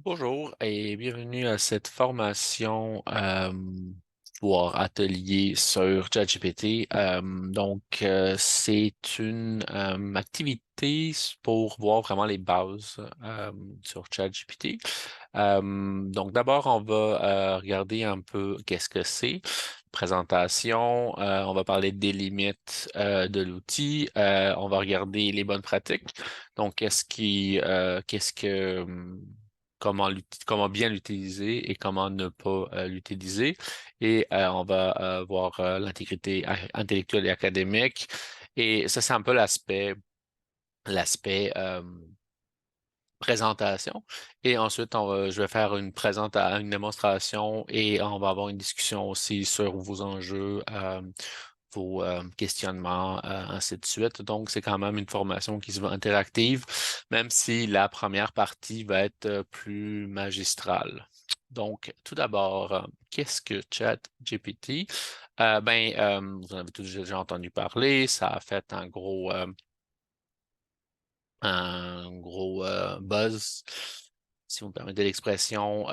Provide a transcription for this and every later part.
Bonjour et bienvenue à cette formation voire atelier sur ChatGPT. C'est une activité pour voir vraiment les bases sur ChatGPT. Donc, d'abord, on va regarder un peu qu'est-ce que c'est. Présentation, on va parler des limites de l'outil, on va regarder les bonnes pratiques. Donc, comment bien l'utiliser et comment ne pas l'utiliser. Et on va voir l'intégrité intellectuelle et académique. Et ça, c'est un peu l'aspect présentation. Et ensuite, je vais faire une démonstration et on va avoir une discussion aussi sur vos enjeux, vos questionnements, ainsi de suite. Donc, c'est quand même une formation qui se veut interactive, même si la première partie va être plus magistrale. Donc, tout d'abord, qu'est-ce que ChatGPT? Vous en avez tous déjà entendu parler. Ça a fait un gros buzz, si vous me permettez l'expression,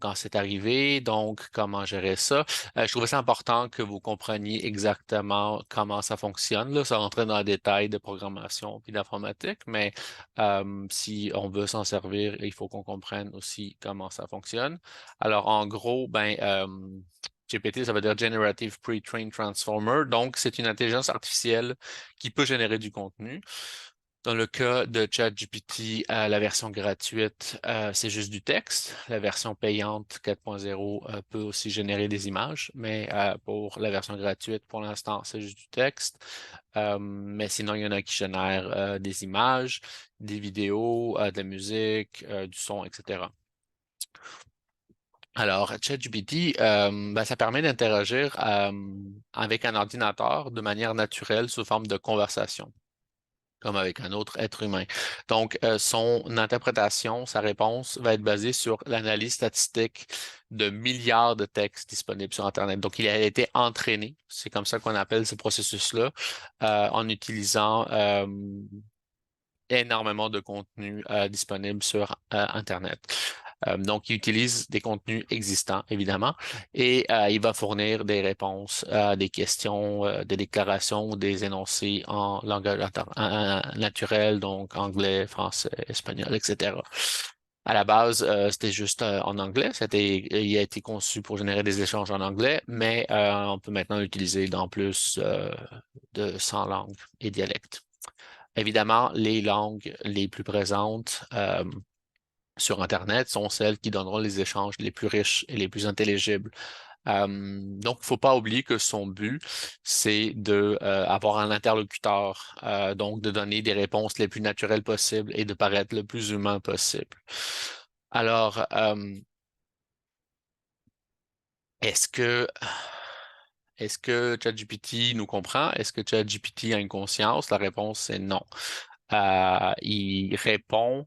quand c'est arrivé. Donc, comment gérer ça? Je trouvais ça important que vous compreniez exactement comment ça fonctionne. Là, ça rentrait dans le détail de programmation puis d'informatique, mais si on veut s'en servir, il faut qu'on comprenne aussi comment ça fonctionne. Alors, en gros, GPT, ça veut dire Generative Pre-trained Transformer. Donc, c'est une intelligence artificielle qui peut générer du contenu. Dans le cas de ChatGPT, la version gratuite, c'est juste du texte. La version payante 4.0 peut aussi générer des images, mais pour la version gratuite, pour l'instant, c'est juste du texte. Mais sinon, il y en a qui génèrent des images, des vidéos, de la musique, du son, etc. Alors, ChatGPT, ça permet d'interagir avec un ordinateur de manière naturelle sous forme de conversation, comme avec un autre être humain. Donc, son interprétation, sa réponse va être basée sur l'analyse statistique de milliards de textes disponibles sur Internet. Donc, il a été entraîné, c'est comme ça qu'on appelle ce processus-là, en utilisant énormément de contenu disponible sur Internet. Donc, il utilise des contenus existants, évidemment, et il va fournir des réponses à des questions, des déclarations ou des énoncés en langage naturel, donc anglais, français, espagnol, etc. À la base, c'était juste en anglais. Il a été conçu pour générer des échanges en anglais, mais on peut maintenant l'utiliser dans plus de 100 langues et dialectes. Évidemment, les langues les plus présentes sur Internet sont celles qui donneront les échanges les plus riches et les plus intelligibles. Donc, il ne faut pas oublier que son but, c'est de avoir un interlocuteur, donc de donner des réponses les plus naturelles possibles et de paraître le plus humain possible. Alors, est-ce que est-ce que ChatGPT nous comprend? Est-ce que ChatGPT a une conscience? La réponse est non. Il répond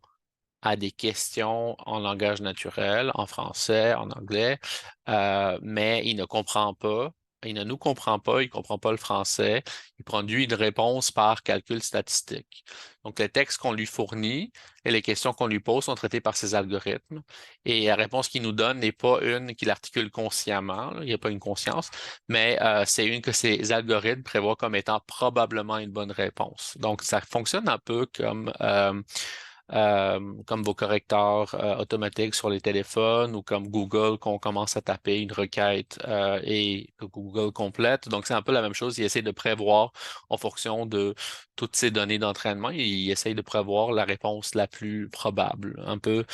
à des questions en langage naturel, en français, en anglais, mais il ne comprend pas. Il ne nous comprend pas, il ne comprend pas le français. Il produit une réponse par calcul statistique. Donc, les textes qu'on lui fournit et les questions qu'on lui pose sont traités par ces algorithmes. Et la réponse qu'il nous donne n'est pas une qu'il articule consciemment, là, il n'y a pas une conscience, mais c'est une que ces algorithmes prévoient comme étant probablement une bonne réponse. Donc, ça fonctionne un peu comme vos correcteurs automatiques sur les téléphones ou comme Google qu'on commence à taper une requête et que Google complète. Donc, c'est un peu la même chose. Il essaie de prévoir en fonction de toutes ces données d'entraînement. Il essaie de prévoir la réponse la plus probable. Un peu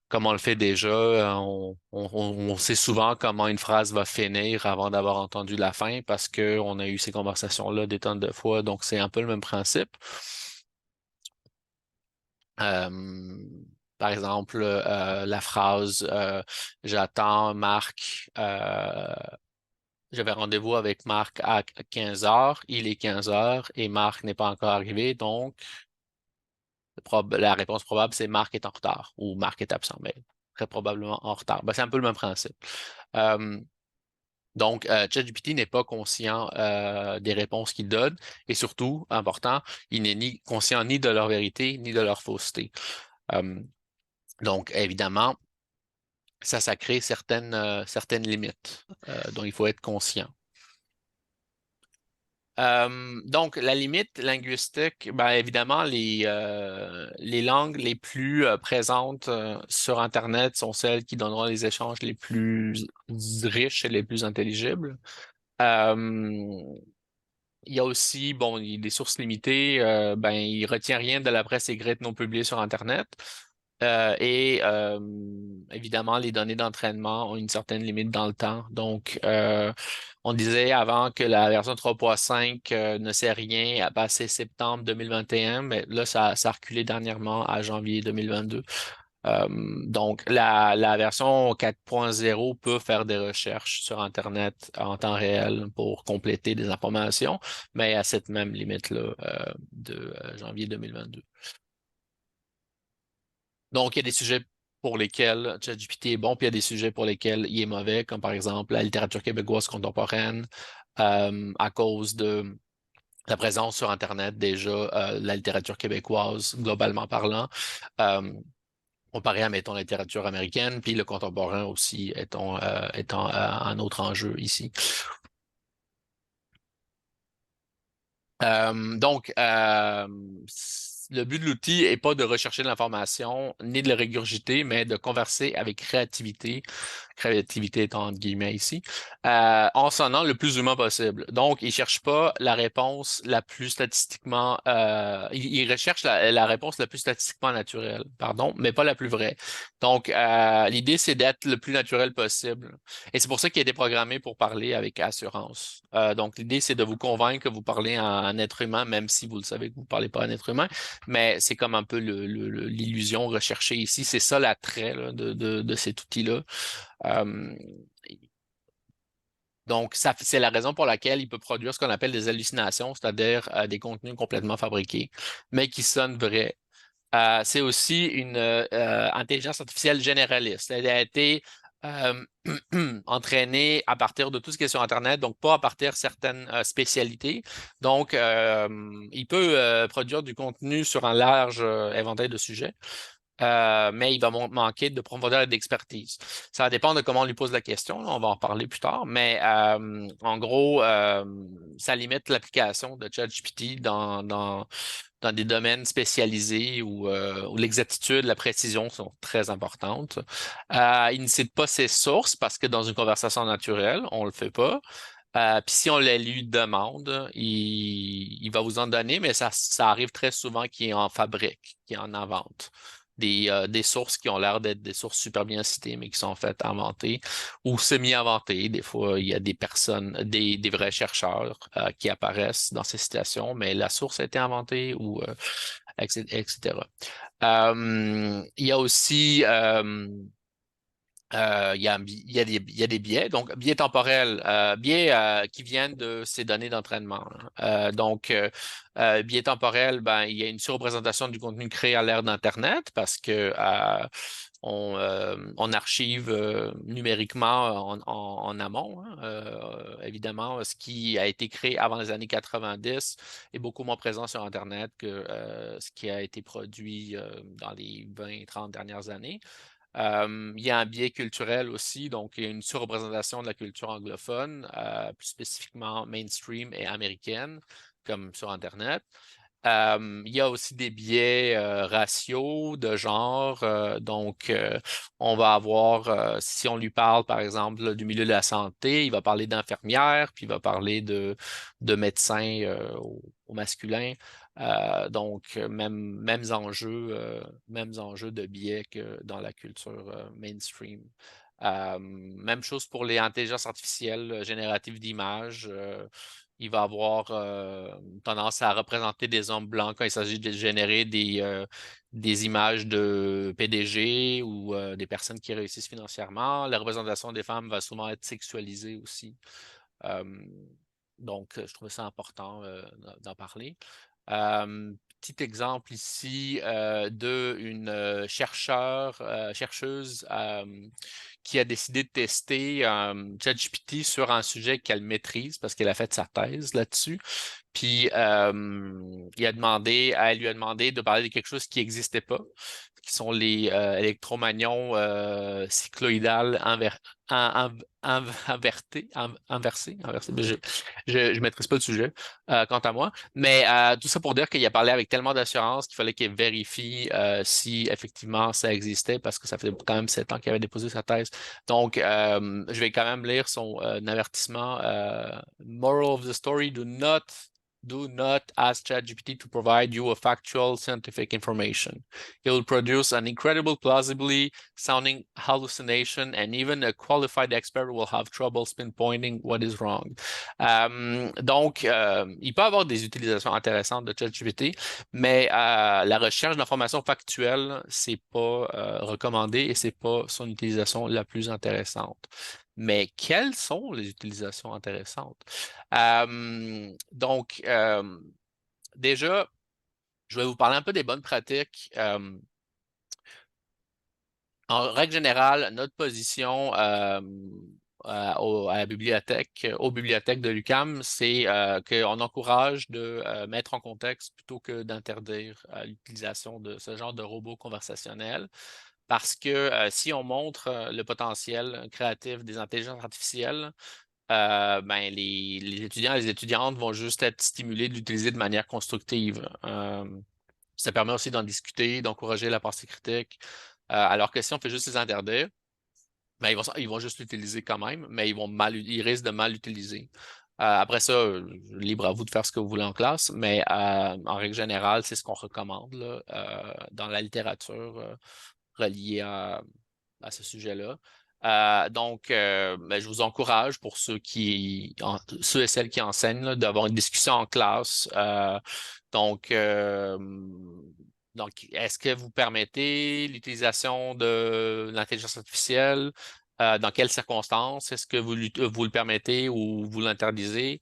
comme on le fait déjà. On sait souvent comment une phrase va finir avant d'avoir entendu la fin parce qu'on a eu ces conversations-là des tonnes de fois. Donc, c'est un peu le même principe. Euh, Par exemple, la phrase j'attends Marc, j'avais rendez-vous avec Marc à 15 heures, il est 15 heures et Marc n'est pas encore arrivé, donc la réponse probable c'est Marc est en retard ou Marc est absent, mais très probablement en retard. C'est un peu le même principe. Euh, donc, ChatGPT n'est pas conscient des réponses qu'il donne et surtout, important, il n'est ni conscient ni de leur vérité ni de leur fausseté. Euh, Donc, évidemment, ça crée certaines limites dont il faut être conscient. Donc, la limite linguistique, ben, évidemment, les langues les plus présentes sur Internet sont celles qui donneront les échanges les plus riches et les plus intelligibles. Euh, il y a aussi, bon, il y a des sources limitées. Ben, il retient rien de la presse écrite non publiée sur Internet. Évidemment, les données d'entraînement ont une certaine limite dans le temps. Donc, on disait avant que la version 3.5 ne sait rien à passer septembre 2021, mais là, ça a reculé dernièrement à janvier 2022. Euh, donc, la version 4.0 peut faire des recherches sur Internet en temps réel pour compléter des informations, mais à cette même limite-là de janvier 2022. Donc, il y a des sujets pour lesquels ChatGPT est bon, puis il y a des sujets pour lesquels il est mauvais, comme par exemple la littérature québécoise contemporaine, à cause de la présence sur Internet déjà, la littérature québécoise, globalement parlant, euh, comparé à, mettons, la littérature américaine, puis le contemporain aussi étant un autre enjeu ici. Le but de l'outil est pas de rechercher de l'information ni de le régurgiter, mais de converser avec créativité étant entre guillemets ici, en sonnant le plus humain possible. Donc, il cherche pas la réponse la plus statistiquement, il recherche la réponse la plus statistiquement naturelle, pardon, mais pas la plus vraie. Donc, l'idée, c'est d'être le plus naturel possible. Et c'est pour ça qu'il a été programmé pour parler avec assurance. Donc, l'idée, c'est de vous convaincre que vous parlez à un être humain, même si vous le savez que vous ne parlez pas à un être humain. Mais c'est comme un peu l'illusion recherchée ici. C'est ça l'attrait là, de cet outil-là. Euh, donc, ça, c'est la raison pour laquelle il peut produire ce qu'on appelle des hallucinations, c'est-à-dire des contenus complètement fabriqués, mais qui sonnent vrais. C'est aussi une intelligence artificielle généraliste. Elle a été euh, entraînée à partir de tout ce qui est sur Internet, donc pas à partir de certaines spécialités. Donc, il peut produire du contenu sur un large éventail de sujets. Mais il va manquer de profondeur et d'expertise. Ça va dépendre de comment on lui pose la question, là, on va en parler plus tard, mais en gros, ça limite l'application de ChatGPT dans des domaines spécialisés où l'exactitude, la précision sont très importantes. Il ne cite pas ses sources parce que dans une conversation naturelle, on le fait pas. Puis si on la lui demande, il va vous en donner, mais ça arrive très souvent qu'il en fabrique, qu'il en invente. Des sources qui ont l'air d'être des sources super bien citées, mais qui sont faites inventées ou semi-inventées. Des fois, il y a des personnes, des vrais chercheurs qui apparaissent dans ces citations, mais la source a été inventée ou etc. Il y a aussi il y a des biais, donc biais temporels, biais qui viennent de ces données d'entraînement. Biais temporel, ben, il y a une surreprésentation du contenu créé à l'ère d'Internet parce que on archive numériquement en amont. Hein. Évidemment, ce qui a été créé avant les années 90 est beaucoup moins présent sur Internet que ce qui a été produit dans les 20-30 dernières années. Il y a un biais culturel aussi, donc il y a une surreprésentation de la culture anglophone, plus spécifiquement mainstream et américaine, comme sur Internet. Il y a aussi des biais raciaux, de genre. On va avoir, si on lui parle, par exemple, là, du milieu de la santé, il va parler d'infirmière, puis il va parler de médecins au masculin. Mêmes enjeux de biais que dans la culture mainstream. Même chose pour les intelligences artificielles génératives d'images. Il va avoir tendance à représenter des hommes blancs quand il s'agit de générer des images de PDG ou des personnes qui réussissent financièrement. La représentation des femmes va souvent être sexualisée aussi. Euh, je trouvais ça important d'en parler. Petit exemple ici de une chercheuse qui a décidé de tester ChatGPT sur un sujet qu'elle maîtrise parce qu'elle a fait sa thèse là-dessus. Puis elle lui a demandé de parler de quelque chose qui n'existait pas. qui sont les électromagnons cycloïdales inversés. Mais je maîtrise pas le sujet quant à moi. Mais tout ça pour dire qu'il a parlé avec tellement d'assurance qu'il fallait qu'il vérifie si effectivement ça existait parce que ça fait quand même 7 ans qu'il avait déposé sa thèse. Donc, je vais quand même lire son avertissement. Moral of the story, do not ask ChatGPT to provide you a factual scientific information. It will produce an incredible, plausibly sounding hallucination, and even a qualified expert will have trouble pinpointing what is wrong. Donc, il peut avoir des utilisations intéressantes de ChatGPT, mais la recherche d'informations factuelles, c'est pas recommandé et c'est pas son utilisation la plus intéressante. Mais quelles sont les utilisations intéressantes? Donc, déjà, je vais vous parler un peu des bonnes pratiques. En règle générale, notre position à la bibliothèque, aux bibliothèques de l'UQAM, c'est qu'on encourage de mettre en contexte plutôt que d'interdire l'utilisation de ce genre de robots conversationnels. Parce que si on montre le potentiel créatif des intelligences artificielles, ben, les étudiants et les étudiantes vont juste être stimulés de l'utiliser de manière constructive. Ça permet aussi d'en discuter, d'encourager la pensée critique. Alors que si on fait juste les interdire, ben, ils vont juste l'utiliser quand même, mais ils risquent de mal l'utiliser. Après ça, libre à vous de faire ce que vous voulez en classe, mais en règle générale, c'est ce qu'on recommande là, dans la littérature reliée à ce sujet-là. Donc, ben, je vous encourage pour ceux et celles qui enseignent là, d'avoir une discussion en classe. Donc, euh, donc, est-ce que vous permettez l'utilisation de l'intelligence artificielle? Dans quelles circonstances? Est-ce que vous le permettez ou vous l'interdisez?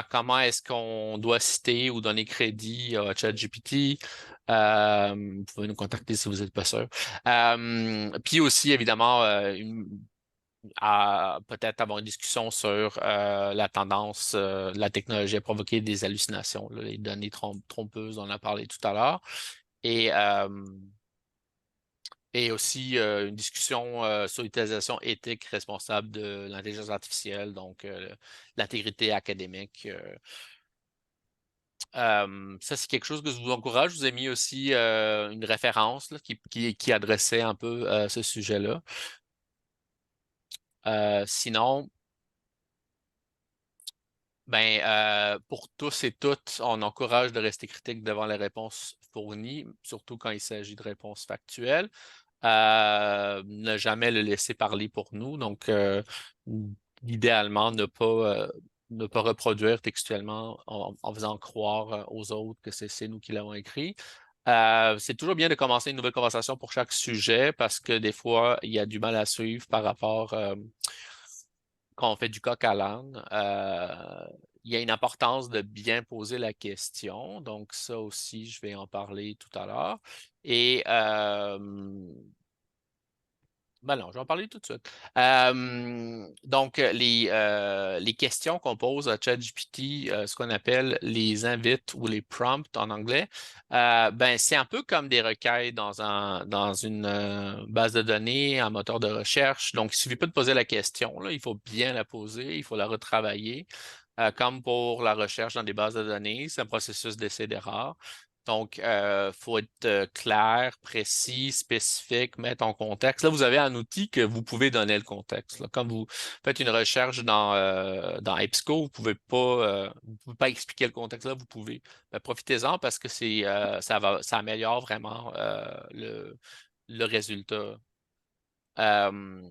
Comment est-ce qu'on doit citer ou donner crédit à ChatGPT? Vous pouvez nous contacter si vous n'êtes pas sûr. Puis aussi, évidemment, à peut-être avoir une discussion sur la tendance de la technologie à provoquer des hallucinations, là, les données trompeuses, on en a parlé tout à l'heure. Et, et aussi une discussion sur l'utilisation éthique responsable de l'intelligence artificielle, donc l'intégrité académique. Ça, c'est quelque chose que je vous encourage. Je vous ai mis aussi une référence là, qui adressait un peu ce sujet-là. Sinon, ben, pour tous et toutes, on encourage de rester critique devant les réponses fournies, surtout quand il s'agit de réponses factuelles. Ne jamais le laisser parler pour nous. Donc, idéalement, ne pas reproduire textuellement en faisant croire aux autres que c'est nous qui l'avons écrit. C'est toujours bien de commencer une nouvelle conversation pour chaque sujet parce que des fois, il y a du mal à suivre par rapport quand on fait du coq à l'âne. Il y a une importance de bien poser la question. Donc, ça aussi, je vais en parler tout à l'heure. Et ben non, je vais en parler tout de suite. Donc, les questions qu'on pose à ChatGPT, ce qu'on appelle les invites ou les prompts en anglais, ben, c'est un peu comme des requêtes dans une base de données, un moteur de recherche. Donc, il ne suffit pas de poser la question, là, il faut bien la poser, il faut la retravailler. Comme pour la recherche dans des bases de données, c'est un processus d'essai-d'erreur. Donc, il faut être clair, précis, spécifique, mettre en contexte. Là, vous avez un outil que vous pouvez donner le contexte. Là. Comme vous faites une recherche dans EBSCO, vous pouvez pas expliquer le contexte. Là, vous pouvez. Mais profitez-en parce que ça améliore vraiment le résultat. Euh,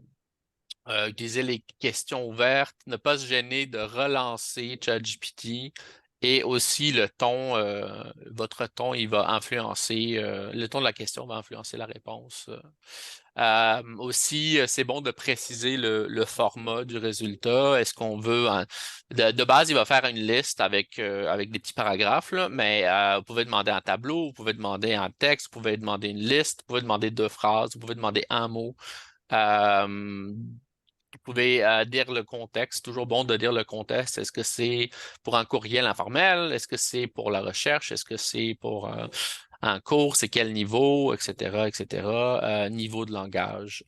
Utiliser les questions ouvertes, ne pas se gêner de relancer ChatGPT et aussi le ton, votre ton, il va influencer, le ton de la question va influencer la réponse. Aussi, c'est bon de préciser le format du résultat. Est-ce qu'on veut, de base, il va faire une liste avec des petits paragraphes, là, mais vous pouvez demander un tableau, vous pouvez demander un texte, vous pouvez demander une liste, vous pouvez demander 2 phrases, vous pouvez demander un mot. Vous pouvez dire le contexte, toujours bon de dire le contexte. Est-ce que c'est pour un courriel informel? Est-ce que c'est pour la recherche? Est-ce que c'est pour en cours, c'est quel niveau, etc., etc., niveau de langage.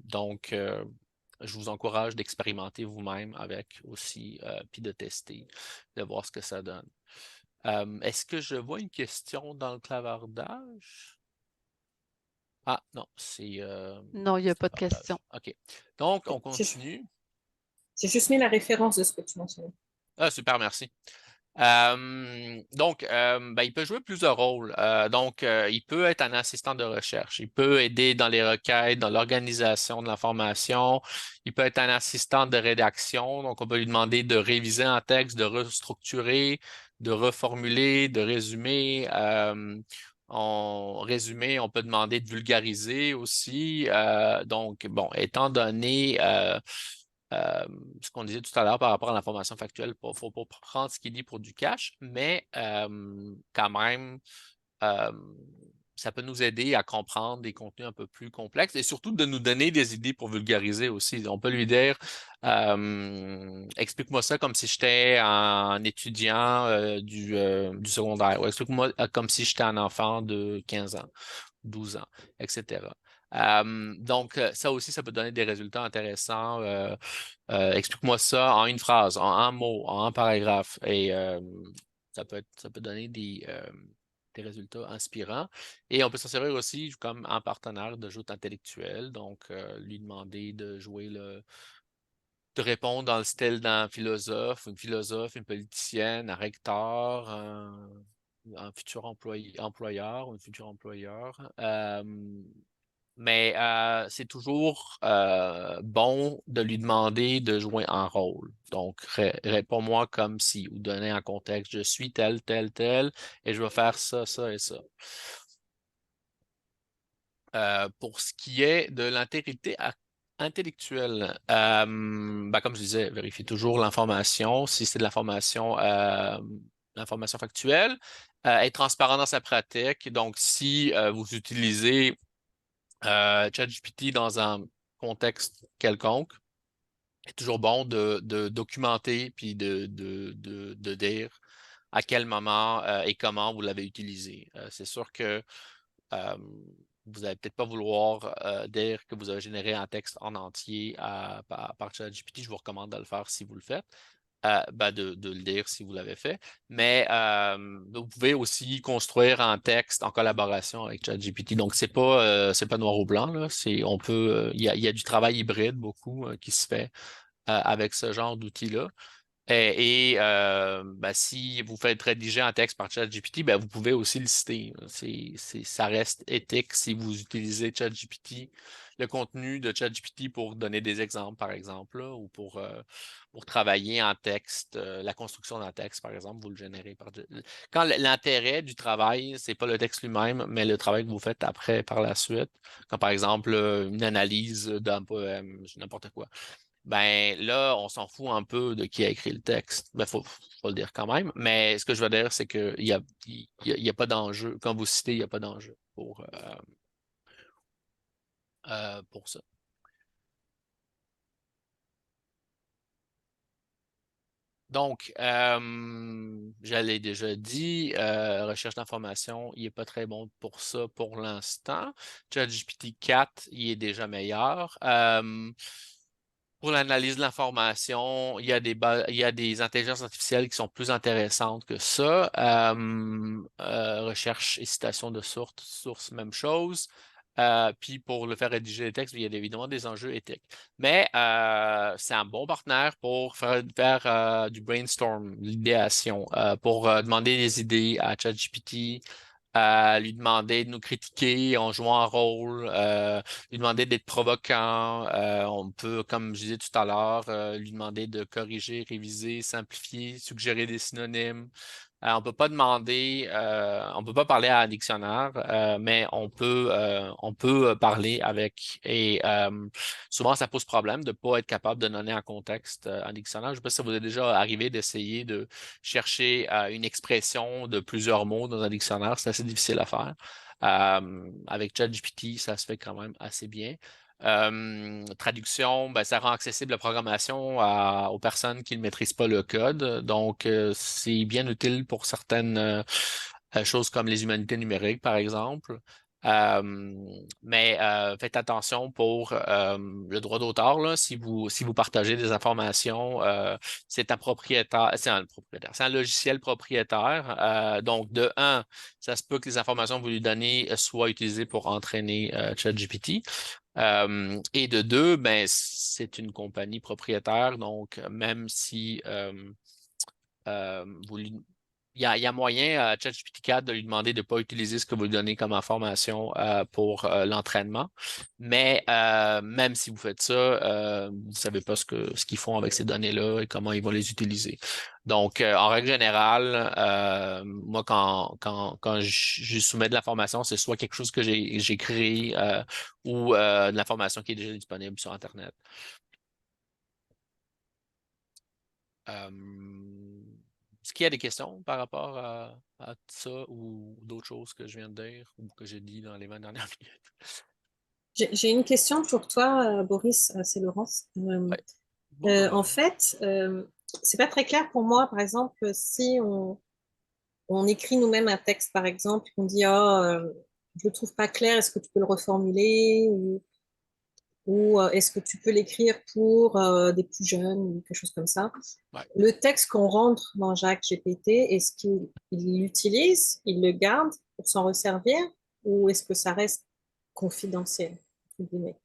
Donc, je vous encourage d'expérimenter vous-même avec aussi, puis de tester, de voir ce que ça donne. Est-ce que je vois une question dans le clavardage? Ah non, Non, il n'y a c'est pas de question. clavardage. OK. Donc, on J'ai continue. j'ai juste mis la référence de ce que tu mentionnais. Ah, super, merci. Donc, ben, il peut jouer plusieurs rôles. Donc, il peut être un assistant de recherche. Il peut aider dans les requêtes, dans l'organisation de l'information. Il peut être un assistant de rédaction. Donc, on peut lui demander de réviser un texte, de restructurer, de reformuler, de résumer. En résumé, on peut demander de vulgariser aussi. Donc, bon, étant donné euh, ce qu'on disait tout à l'heure par rapport à l'information factuelle, il ne faut pas prendre ce qu'il dit pour du cash, mais quand même, euh, ça peut nous aider à comprendre des contenus un peu plus complexes et surtout de nous donner des idées pour vulgariser aussi. On peut lui dire, explique-moi ça comme si j'étais un étudiant du secondaire, ou explique-moi comme si j'étais un enfant de 15 ans, 12 ans, etc. Donc, ça aussi, ça peut donner des résultats intéressants. Explique-moi ça en une phrase, en un mot, en un paragraphe. Et ça peut donner des résultats inspirants. Et on peut s'en servir aussi comme un partenaire de joute intellectuelle. Donc, lui demander de répondre dans le style d'un philosophe, une philosophe, une politicienne, un recteur, un futur employeur ou un futur employeur. Mais c'est toujours bon de lui demander de jouer un rôle. Donc, réponds-moi comme si, ou donner un contexte, je suis tel, tel, tel, et je vais faire ça, ça et ça. Pour ce qui est de l'intégrité intellectuelle, ben, comme je disais, vérifiez toujours l'information. Si c'est de l'information factuelle, être transparent dans sa pratique. Donc, si vous utilisez ChatGPT dans un contexte quelconque, c'est toujours bon de documenter puis de dire à quel moment et comment vous l'avez utilisé. C'est sûr que euh, vous n'allez peut-être pas vouloir dire que vous avez généré un texte en entier par ChatGPT. Je vous recommande de le faire si vous le faites. Ben de le dire si vous l'avez fait. Mais vous pouvez aussi construire un texte en collaboration avec ChatGPT. Donc, c'est pas noir ou blanc, là. Il y a du travail hybride beaucoup qui se fait avec ce genre d'outils-là. Ben, si vous faites rédiger un texte par ChatGPT, ben, vous pouvez aussi le citer. Ça reste éthique si vous utilisez ChatGPT, le contenu de ChatGPT pour donner des exemples, par exemple, là, ou pour travailler en texte, la construction d'un texte, par exemple, vous le générez quand l'intérêt du travail, c'est pas le texte lui-même, mais le travail que vous faites après, par la suite, comme par exemple une analyse d'un poème, n'importe quoi. Ben là, on s'en fout un peu de qui a écrit le texte. Ben, faut le dire quand même. Mais ce que je veux dire, c'est qu'il y a pas d'enjeu. Quand vous citez, il n'y a pas d'enjeu pour ça. Donc, je l'ai déjà dit, recherche d'information, il n'est pas très bon pour ça pour l'instant. ChatGPT 4, il est déjà meilleur. Pour l'analyse de l'information, il y a des intelligences artificielles qui sont plus intéressantes que ça. Recherche et citation de source, même chose. Puis pour le faire rédiger les textes, il y a évidemment des enjeux éthiques. Mais c'est un bon partenaire pour faire du brainstorm, l'idéation, pour demander des idées à ChatGPT, lui demander de nous critiquer en jouant un rôle, lui demander d'être provoquant. On peut, comme je disais tout à l'heure, lui demander de corriger, réviser, simplifier, suggérer des synonymes. On peut pas parler à un dictionnaire, mais on peut parler avec. Et souvent, ça pose problème de ne pas être capable de donner un contexte un dictionnaire. Je ne sais pas si ça vous est déjà arrivé d'essayer de chercher une expression de plusieurs mots dans un dictionnaire. C'est assez difficile à faire. Avec ChatGPT, ça se fait quand même assez bien. Traduction, ben, ça rend accessible la programmation aux personnes qui ne maîtrisent pas le code. Donc, c'est bien utile pour certaines choses comme les humanités numériques, par exemple. Euh, mais faites attention pour le droit d'auteur, là, si vous partagez des informations, c'est un propriétaire, c'est un logiciel propriétaire. Donc, de un, ça se peut que les informations que vous lui donnez soient utilisées pour entraîner ChatGPT. Et de deux, ben, c'est une compagnie propriétaire, donc même si vous lui il y a moyen à ChatGPT 4 de lui demander de ne pas utiliser ce que vous lui donnez comme information pour l'entraînement. Mais même si vous faites ça, vous ne savez pas ce qu'ils font avec ces données-là et comment ils vont les utiliser. Donc, en règle générale, moi, quand je soumets de l'information, c'est soit quelque chose que j'ai créé ou de l'information qui est déjà disponible sur Internet. Est-ce qu'il y a des questions par rapport à ça ou d'autres choses que je viens de dire ou que j'ai dit dans les 20 dernières minutes? J'ai une question pour toi, Boris, c'est Laurence. Oui. Bonjour, En Laurent. fait, c'est pas très clair pour moi, par exemple, si on écrit nous-mêmes un texte, par exemple, on dit, ah, je le trouve pas clair, est-ce que tu peux le reformuler ou est-ce que tu peux l'écrire pour des plus jeunes ou quelque chose comme ça. Ouais. Le texte qu'on rentre dans Jacques GPT, est-ce qu'il l'utilise, il le garde pour s'en resservir ou est-ce que ça reste confidentiel, entre guillemets?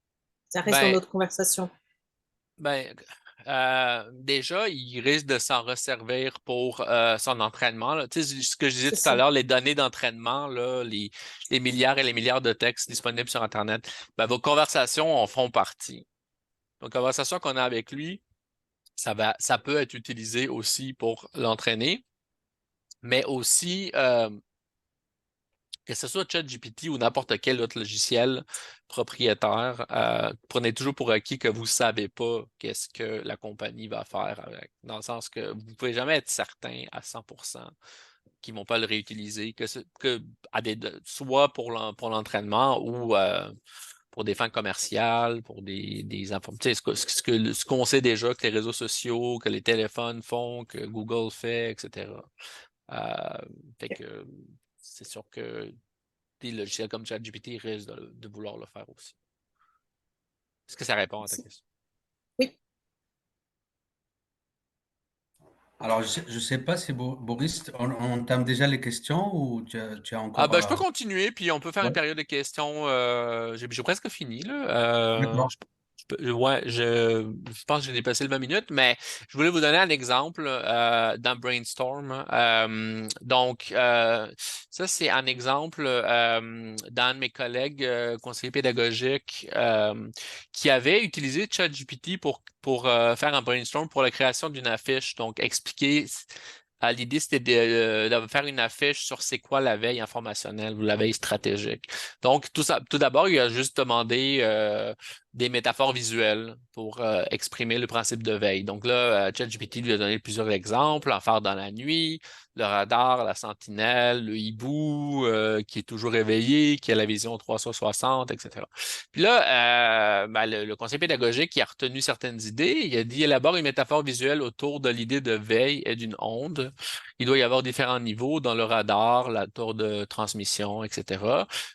Ça reste dans Ben, notre conversation. ben, déjà, il risque de s'en resservir pour son entraînement, là. Tu sais, ce que je disais C'est tout à ça. l'heure, les données d'entraînement, là, les milliards et les milliards de textes disponibles sur Internet, ben, vos conversations en font partie. Donc, conversation qu'on a avec lui, ça peut être utilisé aussi pour l'entraîner, mais aussi que ce soit ChatGPT ou n'importe quel autre logiciel propriétaire, prenez toujours pour acquis que vous ne savez pas qu'est-ce que la compagnie va faire avec. Dans le sens que vous ne pouvez jamais être certain à 100% qu'ils ne vont pas le réutiliser, que soit pour l'entraînement ou pour des fins commerciales, pour des informations. Ce qu'on sait déjà que les réseaux sociaux, que les téléphones font, que Google fait, etc. Euh, fait que c'est sûr que des logiciels comme ChatGPT risquent de vouloir le faire aussi. Est-ce que ça répond à ta Merci. question? Oui. Alors, je ne sais pas si Boris, on entame déjà les questions ou tu as Ah encore... ben, je peux continuer, puis on peut faire une Ouais, période de questions. J'ai presque fini, là. d'accord. Ouais, je pense que j'ai dépassé le 20 minutes, mais je voulais vous donner un exemple dans Brainstorm. Ça, c'est un exemple d'un de mes collègues conseillers pédagogiques qui avait utilisé ChatGPT pour faire un brainstorm pour la création d'une affiche. Donc, expliquer. L'idée, c'était de faire une affiche sur c'est quoi la veille informationnelle ou la veille stratégique. Donc, tout d'abord, il a juste demandé des métaphores visuelles pour exprimer le principe de veille. Donc là, ChatGPT lui a donné plusieurs exemples, en faire dans la nuit, le radar, la sentinelle, le hibou qui est toujours éveillé, qui a la vision 360, etc. Puis là, ben, le conseiller pédagogique qui a retenu certaines idées, il a dit élabore une métaphore visuelle autour de l'idée de veille et d'une onde. Il doit y avoir différents niveaux dans le radar, la tour de transmission, etc.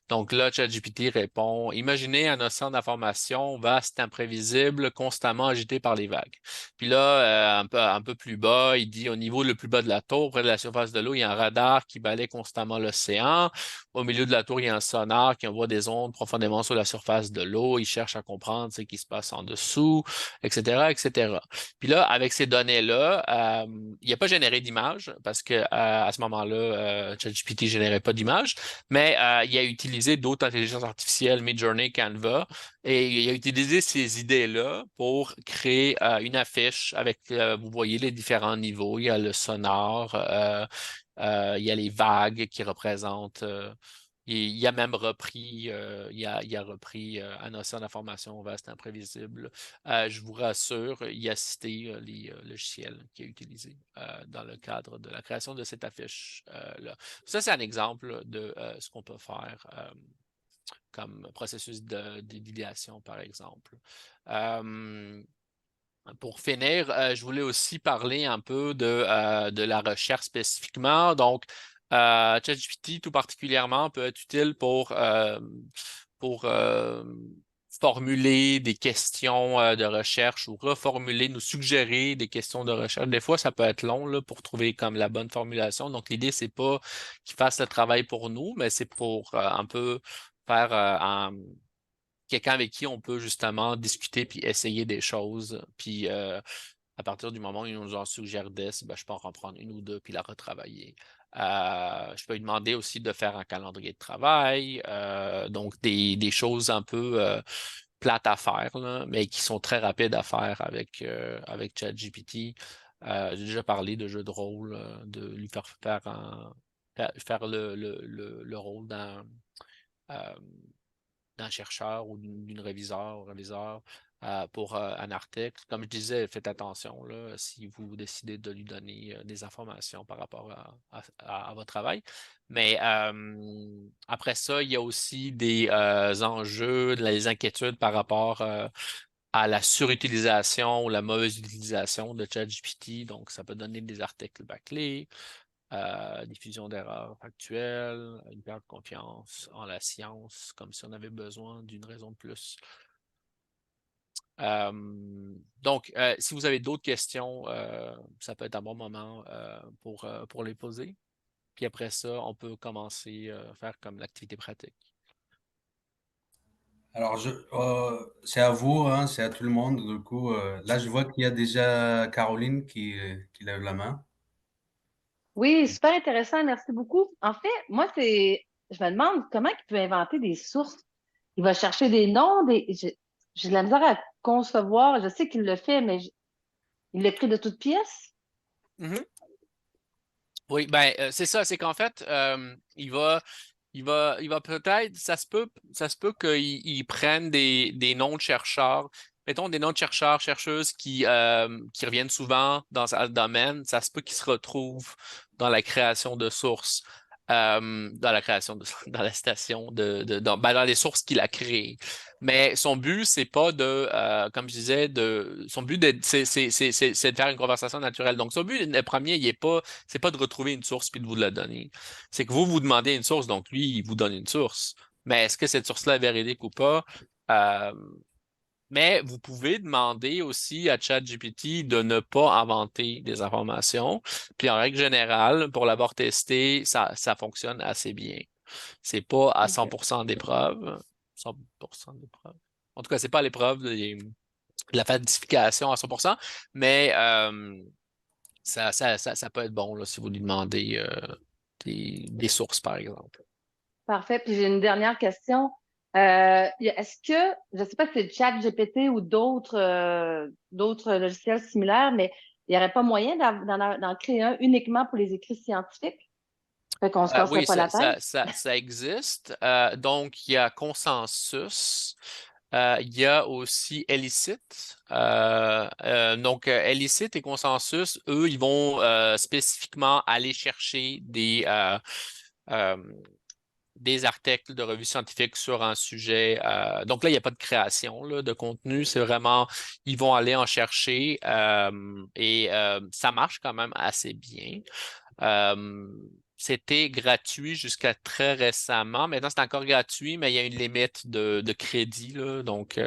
Donc là, ChatGPT répond, imaginez un océan d'informations vaste, imprévisible, constamment agité par les vagues. Puis là, un peu plus bas, il dit au niveau le plus bas de la tour, près de la surface de l'eau, il y a un radar qui balaie constamment l'océan. Au milieu de la tour, il y a un sonar qui envoie des ondes profondément sur la surface de l'eau. Il cherche à comprendre ce qui se passe en dessous, etc., etc. Puis là, avec ces données-là, il n'a pas généré d'image parce que à ce moment-là, ChatGPT générait pas d'image, mais il a utilisé d'autres intelligences artificielles, Midjourney, Canva, et il a utilisé ces idées-là pour créer une affiche avec, vous voyez, les différents niveaux. Il y a le sonore, il y a les vagues qui représentent. Il a même repris, il a repris un océan d'informations vaste, imprévisible. Je vous rassure, il a cité les logiciels qu'il a utilisés dans le cadre de la création de cette affiche-là. Ça, c'est un exemple de ce qu'on peut faire comme processus d'idéation, par exemple. Euh, pour finir, je voulais aussi parler un peu de la recherche spécifiquement. Donc, ChatGPT, tout particulièrement, peut être utile pour formuler des questions de recherche ou reformuler, nous suggérer des questions de recherche. Des fois, ça peut être long là, pour trouver comme la bonne formulation. Donc, l'idée, c'est pas qu'il fasse le travail pour nous, mais c'est pour un peu faire quelqu'un avec qui on peut justement discuter puis essayer des choses. Puis à partir du moment où il nous en suggère 10, ben, je peux en reprendre une ou deux puis la retravailler. Je peux lui demander aussi de faire un calendrier de travail, donc des choses un peu plates à faire, là, mais qui sont très rapides à faire avec ChatGPT. J'ai déjà parlé de jeux de rôle, de lui faire le rôle euh, d'un chercheur ou d'une reviseur pour un article. Comme je disais, faites attention là, si vous décidez de lui donner des informations par rapport à votre travail. Mais après ça, il y a aussi des enjeux, des inquiétudes par rapport à la surutilisation ou la mauvaise utilisation de ChatGPT. Donc, ça peut donner des articles bâclés, diffusion d'erreurs factuelles, une perte de confiance en la science, comme si on avait besoin d'une raison de plus. Donc, si vous avez d'autres questions, ça peut être un bon moment pour les poser. Puis après ça, on peut commencer à faire comme l'activité pratique. Alors, c'est à vous, hein, c'est à tout le monde. Du coup, là, je vois qu'il y a déjà Caroline qui lève la main. Oui, super intéressant, merci beaucoup. En fait, je me demande comment il peut inventer des sources. Il va chercher des noms, j'ai de la misère à concevoir. Je sais qu'il le fait, mais il l'écrit de toutes pièces. Mhm. Oui, ben c'est ça, c'est qu'en fait, il va peut-être, ça se peut qu'il prenne des noms de chercheurs, mettons des noms de chercheurs, chercheuses qui reviennent souvent dans un domaine, ça se peut qu'ils se retrouvent dans la création de sources, dans la création de, dans la station dans les sources qu'il a créées. Mais son but, c'est pas comme je disais, son but, c'est de faire une conversation naturelle. Donc, son but, le premier, c'est pas de retrouver une source puis de vous la donner. C'est que vous demandez une source, donc lui, il vous donne une source. Mais est-ce que cette source-là est véridique ou pas? Euh, mais vous pouvez demander aussi à ChatGPT de ne pas inventer des informations. Puis en règle générale, pour l'avoir testé, ça fonctionne assez bien. C'est pas à OK. 100% d'épreuve. 100% d'épreuve. En tout cas, c'est pas à l'épreuve de la falsification à 100%, mais ça peut être bon là, si vous lui demandez des sources, par exemple. Parfait. Puis j'ai une dernière question. Est-ce que, je ne sais pas si c'est ChatGPT ou d'autres logiciels similaires, mais il n'y aurait pas moyen d'en créer un uniquement pour les écrits scientifiques? Fait qu'on se casserait Oui, pas la tête. ça existe. Donc, il y a Consensus. Il y a aussi Elicit. Donc, Elicit et Consensus, eux, ils vont spécifiquement aller chercher euh, des articles de revues scientifiques sur un sujet. Donc là, il n'y a pas de création là, de contenu. C'est vraiment, ils vont aller en chercher et ça marche quand même assez bien. Euh, C'était gratuit jusqu'à très récemment. Maintenant, c'est encore gratuit, mais il y a une limite de crédit, là. Donc,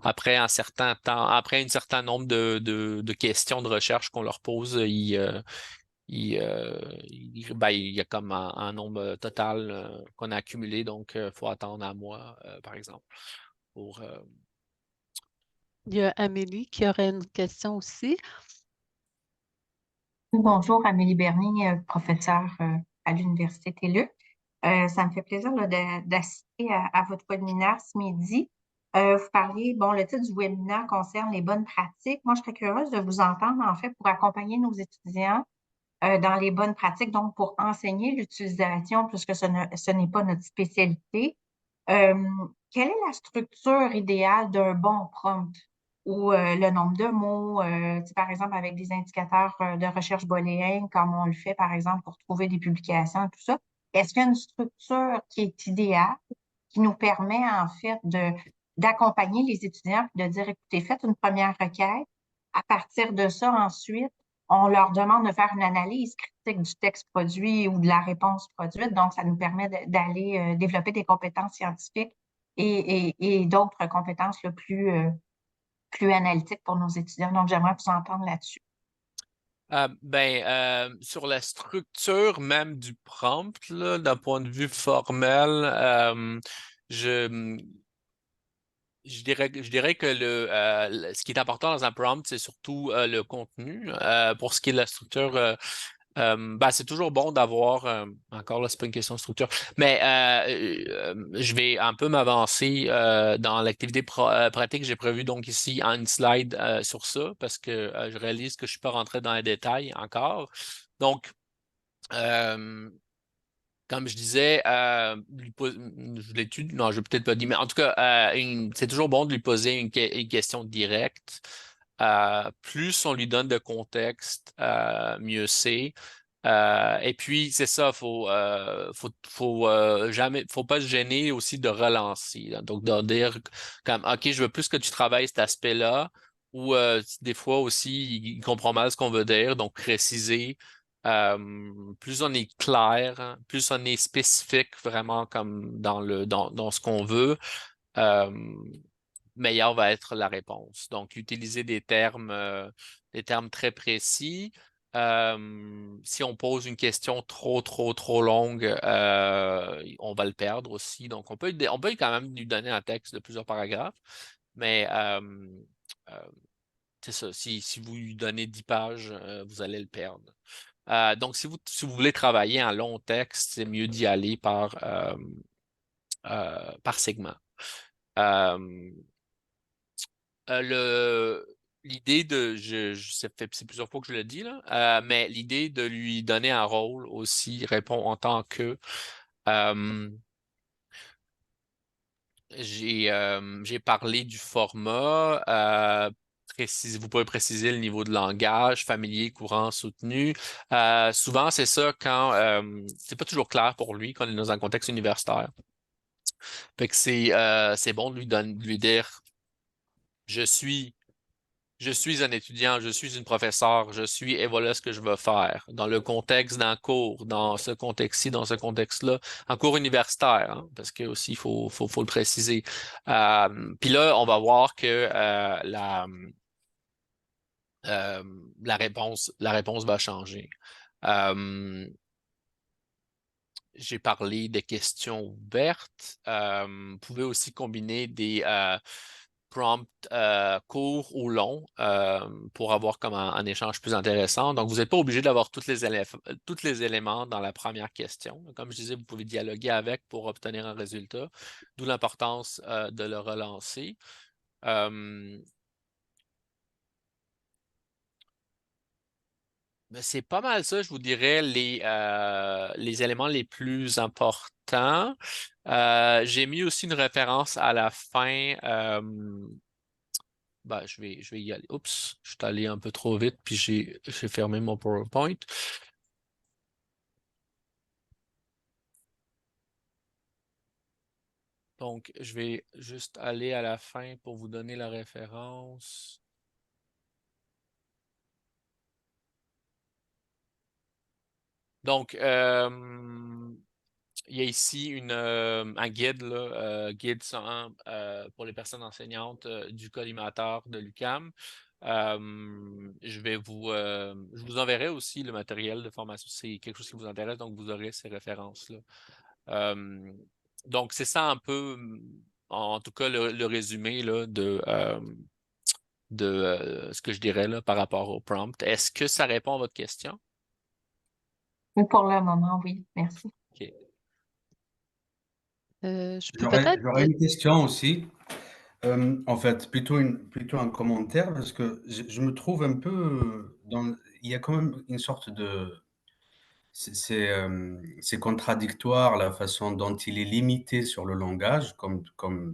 après un certain temps, après un certain nombre de questions de recherche qu'on leur pose, il y a comme un nombre total qu'on a accumulé. Donc, il faut attendre un mois, par exemple, pour, Il y a Amélie qui aurait une question aussi. Bonjour, Amélie Bernier, professeure à l'Université TELUC. Ça me fait plaisir là, d'assister à votre webinaire ce midi. Vous parliez, bon, le titre du webinaire concerne les bonnes pratiques. Moi, je serais curieuse de vous entendre, en fait, pour accompagner nos étudiants dans les bonnes pratiques, donc pour enseigner l'utilisation, puisque ce n'est pas notre spécialité. Euh, Quelle est la structure idéale d'un bon prompt ou le nombre de mots, tu sais, par exemple avec des indicateurs de recherche booléenne, comme on le fait par exemple pour trouver des publications, tout ça. Est-ce qu'il y a une structure qui est idéale, qui nous permet en fait d'accompagner les étudiants et de dire, écoutez, faites une première requête. À partir de ça, ensuite, on leur demande de faire une analyse critique du texte produit ou de la réponse produite. Donc, ça nous permet d'aller développer des compétences scientifiques et d'autres compétences plus analytiques pour nos étudiants. Donc, j'aimerais vous entendre là-dessus. Sur la structure même du prompt, là, d'un point de vue formel, je dirais que ce qui est important dans un prompt, c'est surtout le contenu. Pour ce qui est de la structure, c'est toujours bon d'avoir, encore là, c'est pas une question de structure, mais je vais un peu m'avancer dans l'activité pratique. J'ai prévu donc ici une slide sur ça parce que je réalise que je suis pas rentré dans les détails encore. Donc, comme je disais, je l'étude, non, je l'ai peut-être pas dit, mais en tout cas, c'est toujours bon de lui poser une question directe. Plus on lui donne de contexte, mieux c'est. Et puis, c'est ça, faut pas se gêner aussi de relancer, là. Donc, de dire comme, OK, je veux plus que tu travailles cet aspect-là, ou des fois aussi, il comprend mal ce qu'on veut dire, donc préciser. Plus on est clair, hein, plus on est spécifique vraiment comme dans ce qu'on veut, euh, meilleure va être la réponse. Donc, utiliser des termes très précis. Si on pose une question trop longue, on va le perdre aussi. Donc, on peut quand même lui donner un texte de plusieurs paragraphes, mais c'est ça. Si vous lui donnez 10 pages, vous allez le perdre. Donc, si vous voulez travailler un long texte, c'est mieux d'y aller par segment. L'idée c'est plusieurs fois que je le dis, là, mais l'idée de lui donner un rôle aussi répond en tant que j'ai parlé du format. Vous pouvez préciser le niveau de langage, familier, courant, soutenu. Souvent, c'est ça quand c'est pas toujours clair pour lui quand on est dans un contexte universitaire. Fait que c'est bon de lui dire je suis un étudiant, je suis une professeure, et voilà ce que je veux faire. Dans le contexte d'un cours, dans ce contexte-ci, dans ce contexte-là, un cours universitaire, hein, parce que aussi, il faut le préciser. Puis là, on va voir que la réponse va changer. J'ai parlé des questions ouvertes. Vous pouvez aussi combiner des prompts courts ou longs pour avoir comme un échange plus intéressant. Donc, vous n'êtes pas obligé d'avoir tous les éléments dans la première question. Comme je disais, vous pouvez dialoguer avec pour obtenir un résultat, d'où l'importance de le relancer. C'est pas mal ça, je vous dirais, les éléments les plus importants. J'ai mis aussi une référence à la fin. Je vais y aller. Oups, je suis allé un peu trop vite, puis j'ai fermé mon PowerPoint. Donc, je vais juste aller à la fin pour vous donner la référence. Donc, il y a ici un guide, là, guide 101 pour les personnes enseignantes du collimateur de l'UQAM. Je vous enverrai aussi le matériel de formation. C'est quelque chose qui vous intéresse, donc vous aurez ces références-là. Donc, c'est ça un peu, en tout cas, le résumé là, de ce que je dirais là, par rapport au prompt. Est-ce que ça répond à votre question? Pour le moment, oui. Merci. OK. Je peux J'aurais peut-être. une question aussi. En fait, plutôt un commentaire, parce que je me trouve un peu il y a quand même une sorte de, c'est contradictoire la façon dont il est limité sur le langage, comme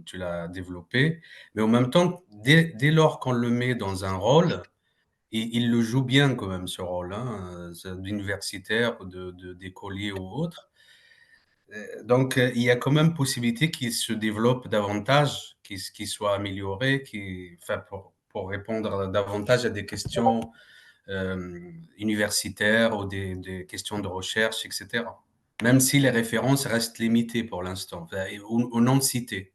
tu l'as développé, mais en même temps, dès lors qu'on le met dans un rôle, il le joue bien quand même ce rôle, hein, d'universitaire, d'écolier ou autre. Donc, il y a quand même possibilité qu'il se développe davantage, qu'il soit amélioré, enfin, pour répondre davantage à des questions universitaires ou des questions de recherche, etc. Même si les références restent limitées pour l'instant, ou non citées.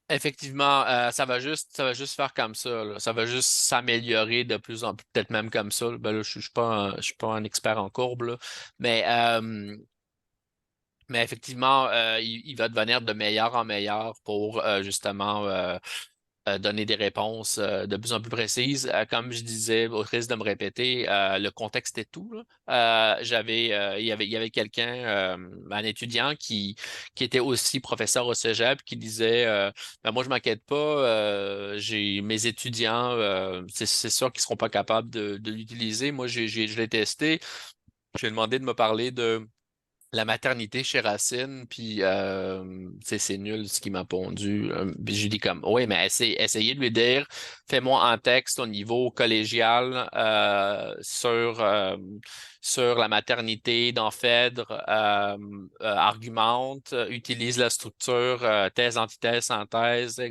Effectivement, ça va juste faire comme ça, là. Ça va juste s'améliorer de plus en plus, peut-être même comme ça. Ben là, je suis pas un expert en courbe, là. Mais, euh, mais effectivement, il va devenir de meilleur en meilleur pour justement donner des réponses de plus en plus précises. Comme je disais, au risque de me répéter, le contexte est tout, là. Il y avait quelqu'un, un étudiant qui était aussi professeur au Cégep, qui disait, ben moi je m'inquiète pas, j'ai mes étudiants, c'est sûr qu'ils seront pas capables de l'utiliser. Moi je l'ai testé. J'ai demandé de me parler de la maternité chez Racine, puis c'est nul ce qui m'a pondu. Puis j'ai dit comme, oui, mais essayez de lui dire, fais-moi un texte au niveau collégial sur la maternité dans Phèdre, argumente, utilise la structure thèse, antithèse, synthèse.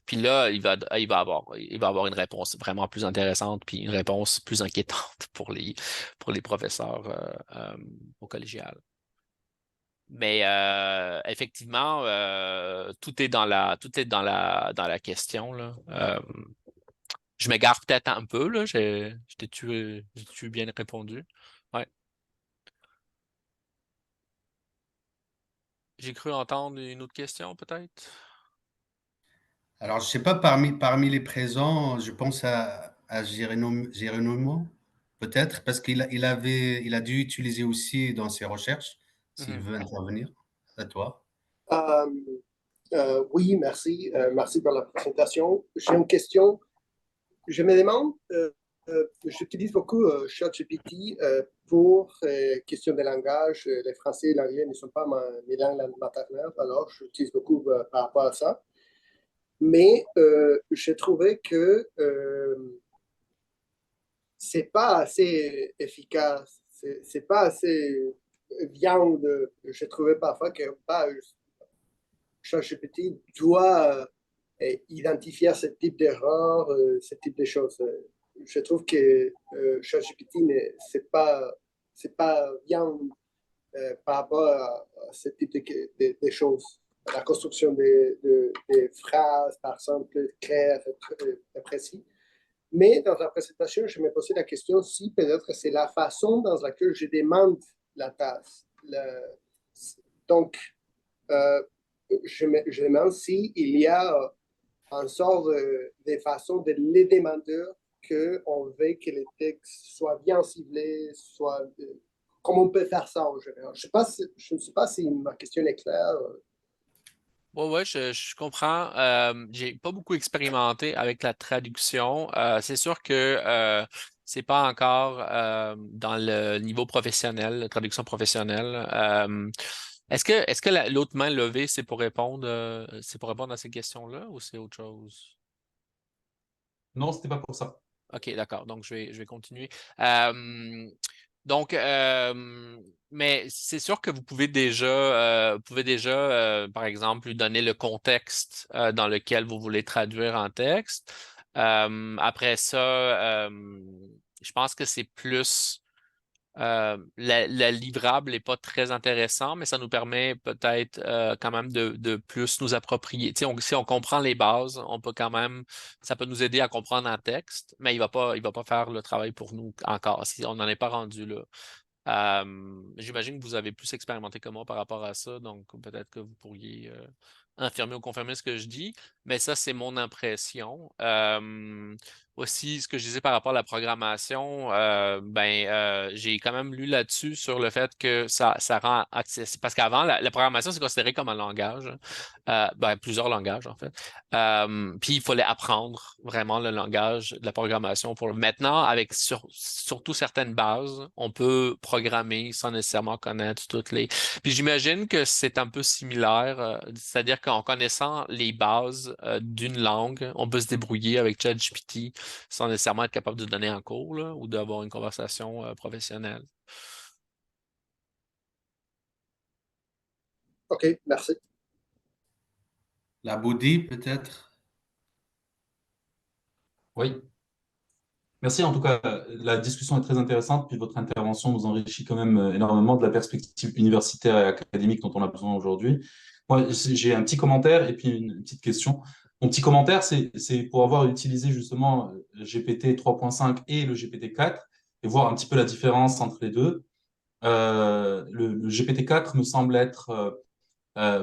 Puis là, il va avoir une réponse vraiment plus intéressante, puis une réponse plus inquiétante pour les professeurs au collégial. Mais effectivement, tout est dans la question, là. Je m'égare peut-être un peu, là. J'ai-tu bien répondu? Ouais. J'ai cru entendre une autre question, peut-être. Alors, je sais pas, parmi les présents, je pense à Geronimo, peut-être, parce il a dû utiliser aussi dans ses recherches, s'il Mhm. veut intervenir. À toi. Euh, oui, merci. Merci pour la présentation. J'ai une question. Je me demande, j'utilise beaucoup ChatGPT pour questions de langage. Le français et l'anglais ne sont pas mes langues maternelles, alors j'utilise beaucoup par rapport à ça. Mais j'ai trouvé que c'est pas assez efficace, c'est pas assez viande. J'ai trouvé parfois que ChatGPT doit identifier ce type d'erreur, ce type de choses. Je trouve que ChatGPT, c'est pas bien par rapport à ce type de choses. La construction des phrases, par exemple, claires et précises. Mais dans la présentation, je me posais la question si peut-être c'est la façon dans laquelle je demande la tâche. Donc, euh, je demande s'il y a une sorte de façon de les demander qu'on veut que les textes soient bien ciblés, comment on peut faire ça en général. Je ne sais pas si ma question est claire. Ouais, je comprends. J'ai pas beaucoup expérimenté avec la traduction. C'est sûr que c'est pas encore dans le niveau professionnel, la traduction professionnelle. Est-ce que l'autre main levée, c'est pour répondre à ces questions-là ou c'est autre chose? Non, c'était pas pour ça. OK, d'accord. Donc, je vais continuer. Euh, donc, mais c'est sûr que vous pouvez déjà, par exemple, lui donner le contexte dans lequel vous voulez traduire un texte. Après ça, je pense que c'est plus la livrable n'est pas très intéressant, mais ça nous permet peut-être quand même de plus nous approprier. Tu sais, si on comprend les bases, on peut quand même, ça peut nous aider à comprendre un texte, mais il va pas faire le travail pour nous encore, si on n'en est pas rendu là. J'imagine que vous avez plus expérimenté que moi par rapport à ça, donc peut-être que vous pourriez infirmer ou confirmer ce que je dis, mais ça, c'est mon impression. Aussi, ce que je disais par rapport à la programmation, j'ai quand même lu là-dessus sur le fait que ça rend accessible. Parce qu'avant, la programmation, c'est considéré comme un langage, hein. Plusieurs langages, en fait. Puis il fallait apprendre vraiment le langage de la programmation. Maintenant, avec surtout certaines bases, on peut programmer sans nécessairement connaître toutes les. Puis j'imagine que c'est un peu similaire, c'est-à-dire qu'en connaissant les bases d'une langue, on peut se débrouiller avec ChatGPT sans nécessairement être capable de donner un cours là, ou d'avoir une conversation professionnelle. OK, merci. La Bouddhi, peut-être? Oui. Merci. En tout cas, la discussion est très intéressante, puis votre intervention nous enrichit quand même énormément de la perspective universitaire et académique dont on a besoin aujourd'hui. Moi, j'ai un petit commentaire et puis une petite question. Mon petit commentaire, c'est pour avoir utilisé justement GPT 3.5 et le GPT 4 et voir un petit peu la différence entre les deux. Le GPT 4 me semble être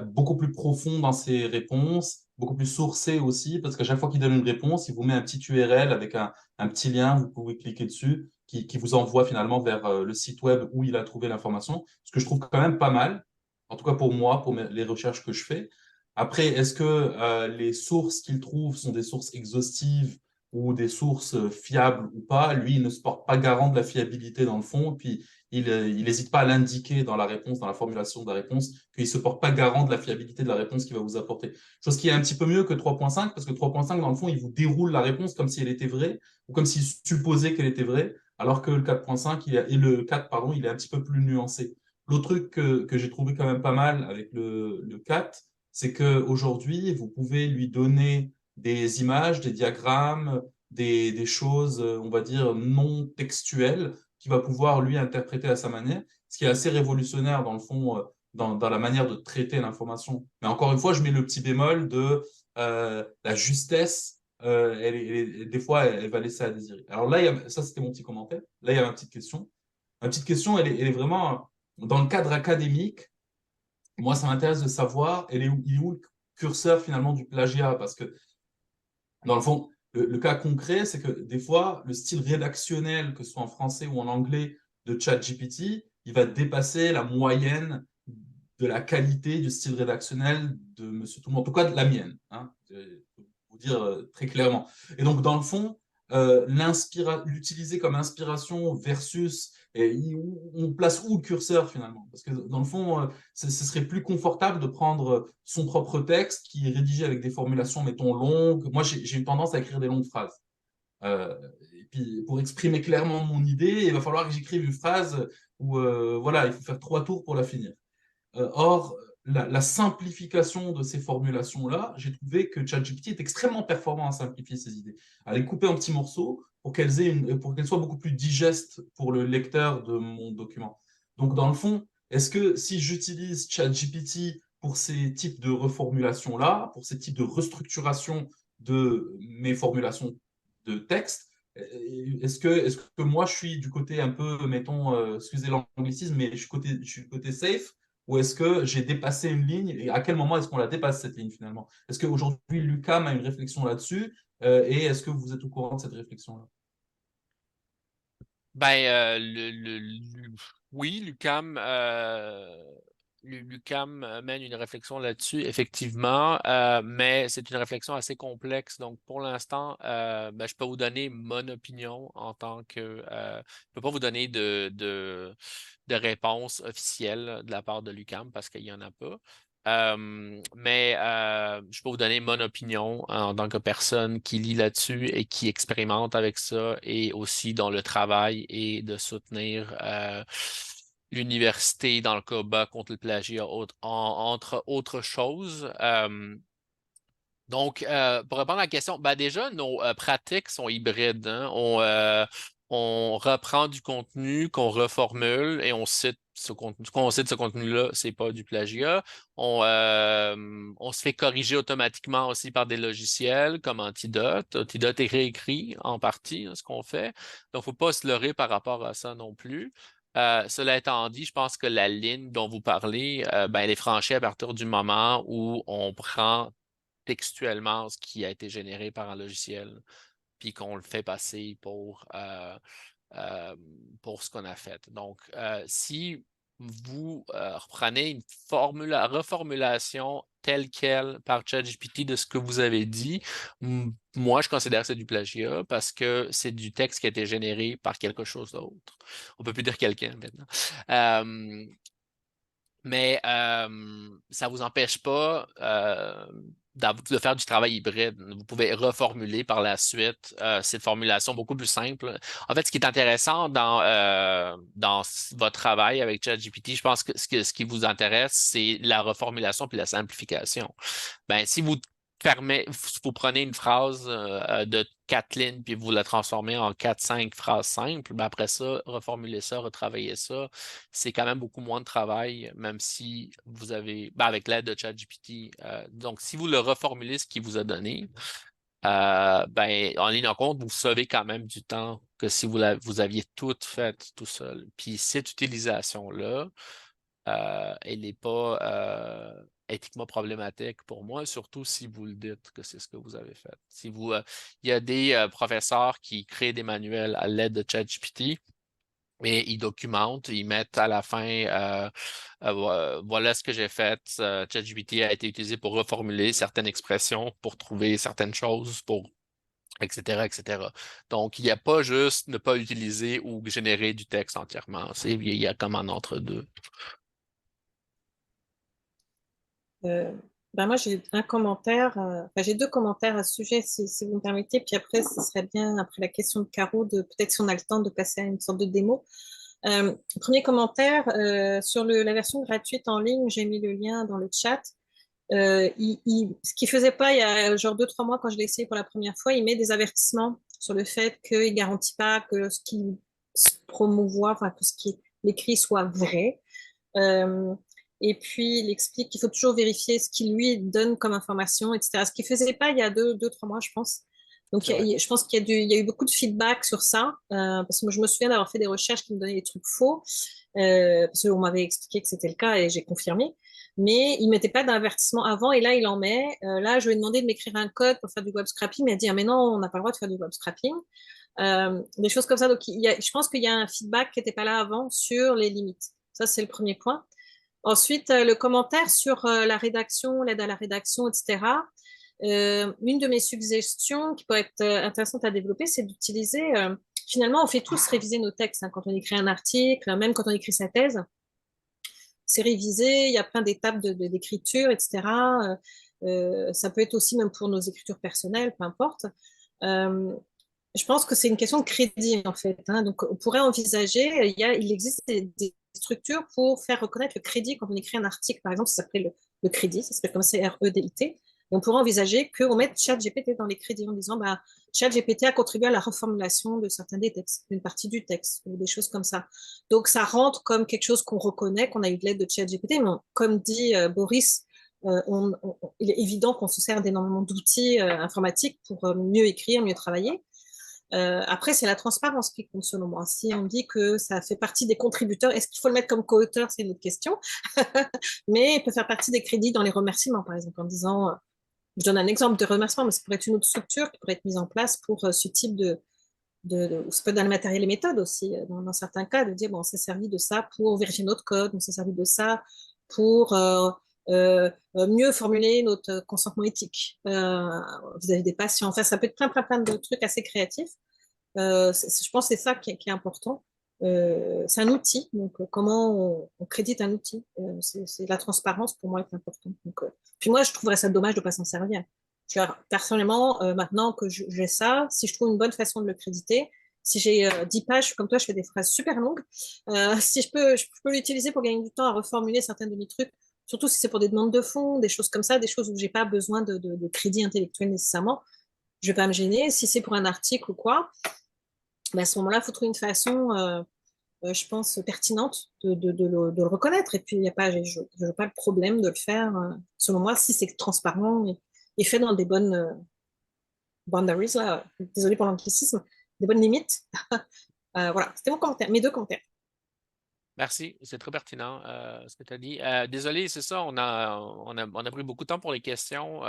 beaucoup plus profond dans ses réponses, beaucoup plus sourcé aussi, parce qu'à chaque fois qu'il donne une réponse, il vous met un petit URL avec un petit lien, vous pouvez cliquer dessus, qui vous envoie finalement vers le site web où il a trouvé l'information, ce que je trouve quand même pas mal, en tout cas pour moi, pour les recherches que je fais. Après, est-ce que les sources qu'il trouve sont des sources exhaustives ou des sources fiables ou pas? Lui, il ne se porte pas garant de la fiabilité dans le fond, puis il n'hésite pas à l'indiquer dans la réponse, dans la formulation de la réponse, qu'il ne se porte pas garant de la fiabilité de la réponse qu'il va vous apporter. Chose qui est un petit peu mieux que 3.5, parce que 3.5, dans le fond, il vous déroule la réponse comme si elle était vraie, ou comme s'il supposait qu'elle était vraie, alors que le 4.5, et le 4, pardon, il est un petit peu plus nuancé. L'autre truc que j'ai trouvé quand même pas mal avec le 4, c'est qu'aujourd'hui, vous pouvez lui donner des images, des diagrammes, des choses, on va dire, non textuelles, qui va pouvoir, lui, interpréter à sa manière, ce qui est assez révolutionnaire, dans le fond, dans la manière de traiter l'information. Mais encore une fois, je mets le petit bémol de la justesse, des fois, elle va laisser à désirer. Alors là, ça, c'était mon petit commentaire. Là, il y a ma petite question. Ma petite question, elle est vraiment dans le cadre académique. Moi, ça m'intéresse de savoir, il est où le curseur finalement du plagiat? Parce que dans le fond, le cas concret, c'est que des fois, le style rédactionnel, que ce soit en français ou en anglais, de ChatGPT, il va dépasser la moyenne de la qualité du style rédactionnel de Monsieur Tout le monde, en tout cas de la mienne, hein, pour vous dire très clairement. Et donc, dans le fond, l'utiliser comme inspiration versus on place où le curseur finalement? Parce que dans le fond, ce serait plus confortable de prendre son propre texte qui est rédigé avec des formulations, mettons, longues. Moi, j'ai une tendance à écrire des longues phrases. Et puis, pour exprimer clairement mon idée, il va falloir que j'écrive une phrase où, voilà, il faut faire 3 tours pour la finir. Or, la simplification de ces formulations-là, j'ai trouvé que ChatGPT est extrêmement performant à simplifier ces idées, à les couper en petits morceaux pour qu'elles soient beaucoup plus digestes pour le lecteur de mon document. Donc, dans le fond, est-ce que si j'utilise ChatGPT pour ces types de reformulations-là, pour ces types de restructuration de mes formulations de texte, est-ce que moi, je suis du côté un peu, mettons, excusez l'anglicisme, mais je suis côté safe, ou est-ce que j'ai dépassé une ligne et à quel moment est-ce qu'on la dépasse cette ligne finalement? Est-ce qu'aujourd'hui l'UQAM a une réflexion là-dessus et est-ce que vous êtes au courant de cette réflexion-là? Ben, oui, l'UQAM mène une réflexion là-dessus, effectivement, mais c'est une réflexion assez complexe. Donc, pour l'instant, ben, je peux vous donner mon opinion en tant que... je ne peux pas vous donner de réponse officielle de la part de l'UQAM parce qu'il n'y en a pas. Mais je peux vous donner mon opinion en tant que personne qui lit là-dessus et qui expérimente avec ça et aussi dans le travail et de soutenir l'université dans le combat contre le plagiat, entre autres choses. Donc, pour répondre à la question, ben déjà, nos pratiques sont hybrides, hein. On reprend du contenu qu'on reformule et on cite ce contenu. Quand on cite ce contenu-là, c'est pas du plagiat. On se fait corriger automatiquement aussi par des logiciels comme Antidote. Antidote est réécrit en partie, hein, ce qu'on fait. Donc, faut pas se leurrer par rapport à ça non plus. Cela étant dit, je pense que la ligne dont vous parlez, ben, elle est franchie à partir du moment où on prend textuellement ce qui a été généré par un logiciel, puis qu'on le fait passer pour ce qu'on a fait. Donc, si vous reprenez une reformulation telle quelle par ChatGPT de ce que vous avez dit, moi, je considère que c'est du plagiat parce que c'est du texte qui a été généré par quelque chose d'autre. On ne peut plus dire quelqu'un maintenant. Mais ça ne vous empêche pas de faire du travail hybride. Vous pouvez reformuler par la suite cette formulation beaucoup plus simple. En fait, ce qui est intéressant dans votre travail avec ChatGPT, je pense que ce qui vous intéresse, c'est la reformulation puis la simplification. Ben, si vous vous prenez une phrase de 4 lignes, puis vous la transformez en 4-5 phrases simples, ben après ça, reformuler ça, retravailler ça, c'est quand même beaucoup moins de travail, même si vous avez, avec l'aide de ChatGPT. Donc, si vous le reformulez ce qu'il vous a donné, en ligne en compte, vous sauvez quand même du temps que si vous aviez tout fait tout seul. Puis cette utilisation-là, elle n'est pas éthiquement problématique pour moi, surtout si vous le dites que c'est ce que vous avez fait. Il y a des professeurs qui créent des manuels à l'aide de ChatGPT. Et ils documentent, ils mettent à la fin, voilà ce que j'ai fait. ChatGPT a été utilisé pour reformuler certaines expressions, pour trouver certaines choses, etc., etc. Donc, il n'y a pas juste ne pas utiliser ou générer du texte entièrement. Il y a comme un entre-deux. Moi, j'ai un commentaire, j'ai 2 commentaires à ce sujet, si vous me permettez. Puis après, ce serait bien, après la question de Caro, peut-être si on a le temps de passer à une sorte de démo. Premier commentaire, sur la version gratuite en ligne, j'ai mis le lien dans le chat. Ce qu'il faisait pas il y a genre 2-3 mois quand je l'ai essayé pour la première fois, il met des avertissements sur le fait qu'il garantit pas que ce qu'il promouvoit, enfin que ce qui est écrit soit vrai. Et puis il explique qu'il faut toujours vérifier ce qu'il lui donne comme information, etc. Ce qu'il faisait pas il y a 2-3 mois, je pense. Donc je pense qu'il y a eu beaucoup de feedback sur ça, parce que moi je me souviens d'avoir fait des recherches qui me donnaient des trucs faux, parce qu'on m'avait expliqué que c'était le cas et j'ai confirmé. Mais il mettait pas d'avertissement avant et là il en met. Là je lui ai demandé de m'écrire un code pour faire du web scrapping, mais il a dit ah mais non, on n'a pas le droit de faire du web scrapping. Des choses comme ça. Donc je pense qu'il y a un feedback qui n'était pas là avant sur les limites. Ça c'est le premier point. Ensuite, le commentaire sur la rédaction, l'aide à la rédaction, etc. Une de mes suggestions qui pourrait être intéressante à développer, c'est d'utiliser, finalement, on fait tous réviser nos textes, hein, quand on écrit un article, même quand on écrit sa thèse. C'est révisé, il y a plein d'étapes d'écriture, etc. Ça peut être aussi même pour nos écritures personnelles, peu importe. Je pense que c'est une question de crédit, en fait, hein. Donc, on pourrait envisager, il existe des structures pour faire reconnaître le crédit quand on écrit un article, par exemple, ça s'appelle le crédit, ça s'appelle comme CREDIT. Et on pourrait envisager qu'on mette ChatGPT dans les crédits en disant, ChatGPT a contribué à la reformulation de certains des textes, d'une partie du texte, ou des choses comme ça. Donc, ça rentre comme quelque chose qu'on reconnaît, qu'on a eu de l'aide de ChatGPT, mais comme dit Boris, il est évident qu'on se sert d'énormément d'outils informatiques pour mieux écrire, mieux travailler. Après, c'est la transparence qui compte selon moi. Si on dit que ça fait partie des contributeurs, est-ce qu'il faut le mettre comme co-auteur? C'est une autre question. Mais il peut faire partie des crédits dans les remerciements, par exemple, en disant, je donne un exemple de remerciement, mais ça pourrait être une autre structure qui pourrait être mise en place pour ce type ça peut être dans le matériel et méthode aussi, dans certains cas, de dire, bon, on s'est servi de ça pour vérifier notre code, on s'est servi de ça pour mieux formuler notre consentement éthique vis-à-vis des patients. Enfin, ça peut être plein de trucs assez créatifs. Je pense que c'est ça qui est important. C'est un outil, donc comment on crédite un outil, c'est la transparence pour moi est important. Donc, puis moi, je trouverais ça dommage de ne pas s'en servir. Personnellement, maintenant que j'ai ça, si je trouve une bonne façon de le créditer, si j'ai 10 pages, comme toi, je fais des phrases super longues, si je peux l'utiliser pour gagner du temps à reformuler certains de mes trucs, surtout si c'est pour des demandes de fonds, des choses comme ça, des choses où j'ai pas besoin de crédit intellectuel nécessairement, je vais pas me gêner. Si c'est pour un article ou quoi, à ce moment-là, il faut trouver une façon, je pense, pertinente de le reconnaître. Et puis, je n'ai pas le problème de le faire, selon moi, si c'est transparent et fait dans des bonnes boundaries, là, désolé pour l'anglicisme, des bonnes limites. Voilà, c'était mon commentaire, mes 2 commentaires. Merci, c'est très pertinent ce que tu as dit. Désolé, c'est ça, on a pris beaucoup de temps pour les questions,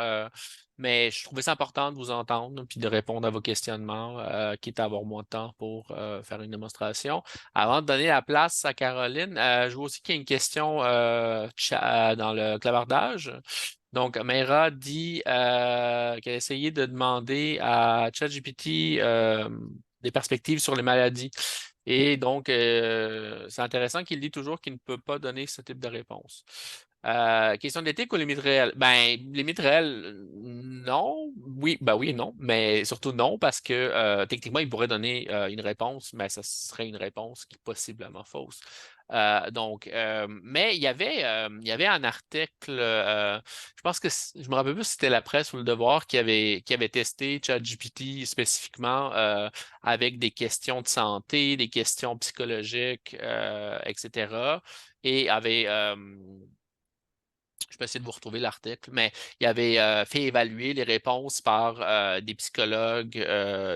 mais je trouvais ça important de vous entendre puis de répondre à vos questionnements, quitte à avoir moins de temps pour faire une démonstration. Avant de donner la place à Caroline, je vois aussi qu'il y a une question dans le clavardage. Donc, Meira dit qu'elle a essayé de demander à ChatGPT des perspectives sur les maladies. Et donc, c'est intéressant qu'il dit toujours qu'il ne peut pas donner ce type de réponse. Question d'éthique ou limite réelle? Limite réelle, non. Oui, oui et non, mais surtout non, parce que techniquement, il pourrait donner une réponse, mais ça serait une réponse qui est possiblement fausse. Mais il y avait un article, je pense que je me rappelle plus si c'était la presse ou le Devoir qui avait testé ChatGPT spécifiquement avec des questions de santé, des questions psychologiques, etc. Et avait je peux essayer de vous retrouver l'article, mais il avait fait évaluer les réponses par des psychologues,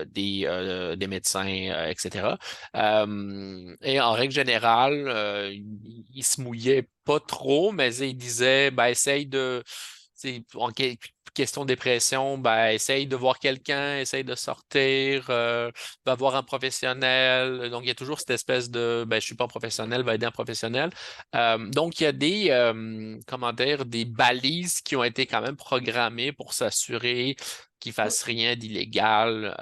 des médecins, etc. Et en règle générale, il se mouillait pas trop, mais il disait, ben, essaye de, question de dépression, ben, essaye de voir quelqu'un, essaye de sortir, va voir un professionnel. Donc, il y a toujours cette espèce de, ben, je suis pas professionnel, va aider un professionnel. Donc, il y a comment dire, des balises qui ont été quand même programmées pour s'assurer qu'ils ne fassent rien d'illégal,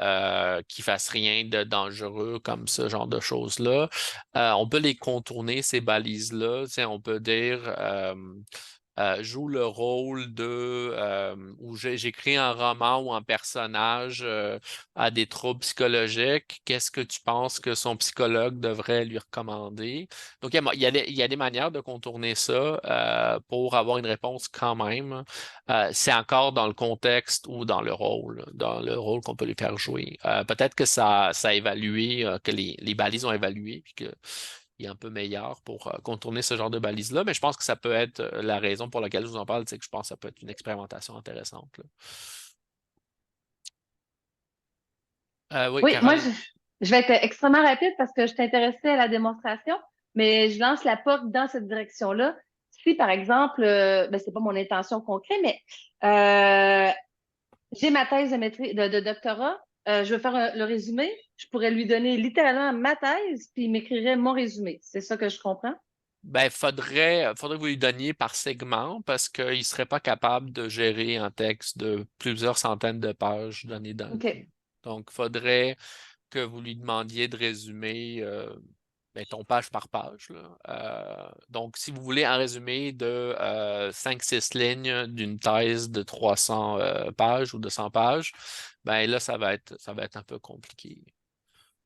qu'ils ne fassent rien de dangereux comme ce genre de choses-là. On peut les contourner, ces balises-là. Tu sais, on peut dire joue le rôle où j'écris un roman ou un personnage a des troubles psychologiques. Qu'est-ce que tu penses que son psychologue devrait lui recommander? Donc, il y a des manières de contourner ça pour avoir une réponse quand même. C'est encore dans le contexte ou dans le rôle qu'on peut lui faire jouer. Peut-être que ça a évalué, que les balises ont évalué, puis que il est un peu meilleur pour contourner ce genre de balises-là, mais je pense que ça peut être la raison pour laquelle je vous en parle, c'est que je pense que ça peut être une expérimentation intéressante, là. Oui, Oui, moi, Caroline. je vais être extrêmement rapide parce que je t'intéressais à la démonstration, mais je lance la porte dans cette direction-là. Si, par exemple, ben, c'est pas mon intention concrète, mais euh, j'ai ma thèse de doctorat, je veux faire le résumé, je pourrais lui donner littéralement ma thèse, puis il m'écrirait mon résumé. C'est ça que je comprends? Ben, faudrait que vous lui donniez par segment parce qu'il ne serait pas capable de gérer un texte de plusieurs centaines de pages donné d'un coup. OK. Donc, il faudrait que vous lui demandiez de résumer, mettons, page par page, là. Donc, si vous voulez un résumé de 5-6 lignes d'une thèse de 300 pages ou de 100 pages, ben là, ça va être un peu compliqué.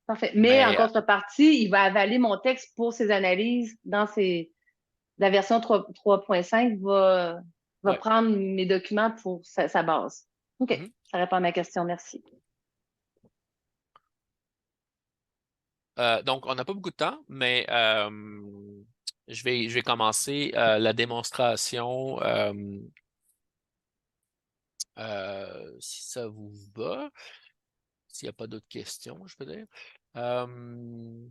Parfait. Mais en Mais contrepartie, il va avaler mon texte pour ses analyses la version 3.5 va ouais. prendre mes documents pour sa base. OK. Mhm. Ça répond à ma question. Merci. Donc, on n'a pas beaucoup de temps, mais je vais commencer la démonstration si ça vous va. S'il n'y a pas d'autres questions, je peux dire. Euh,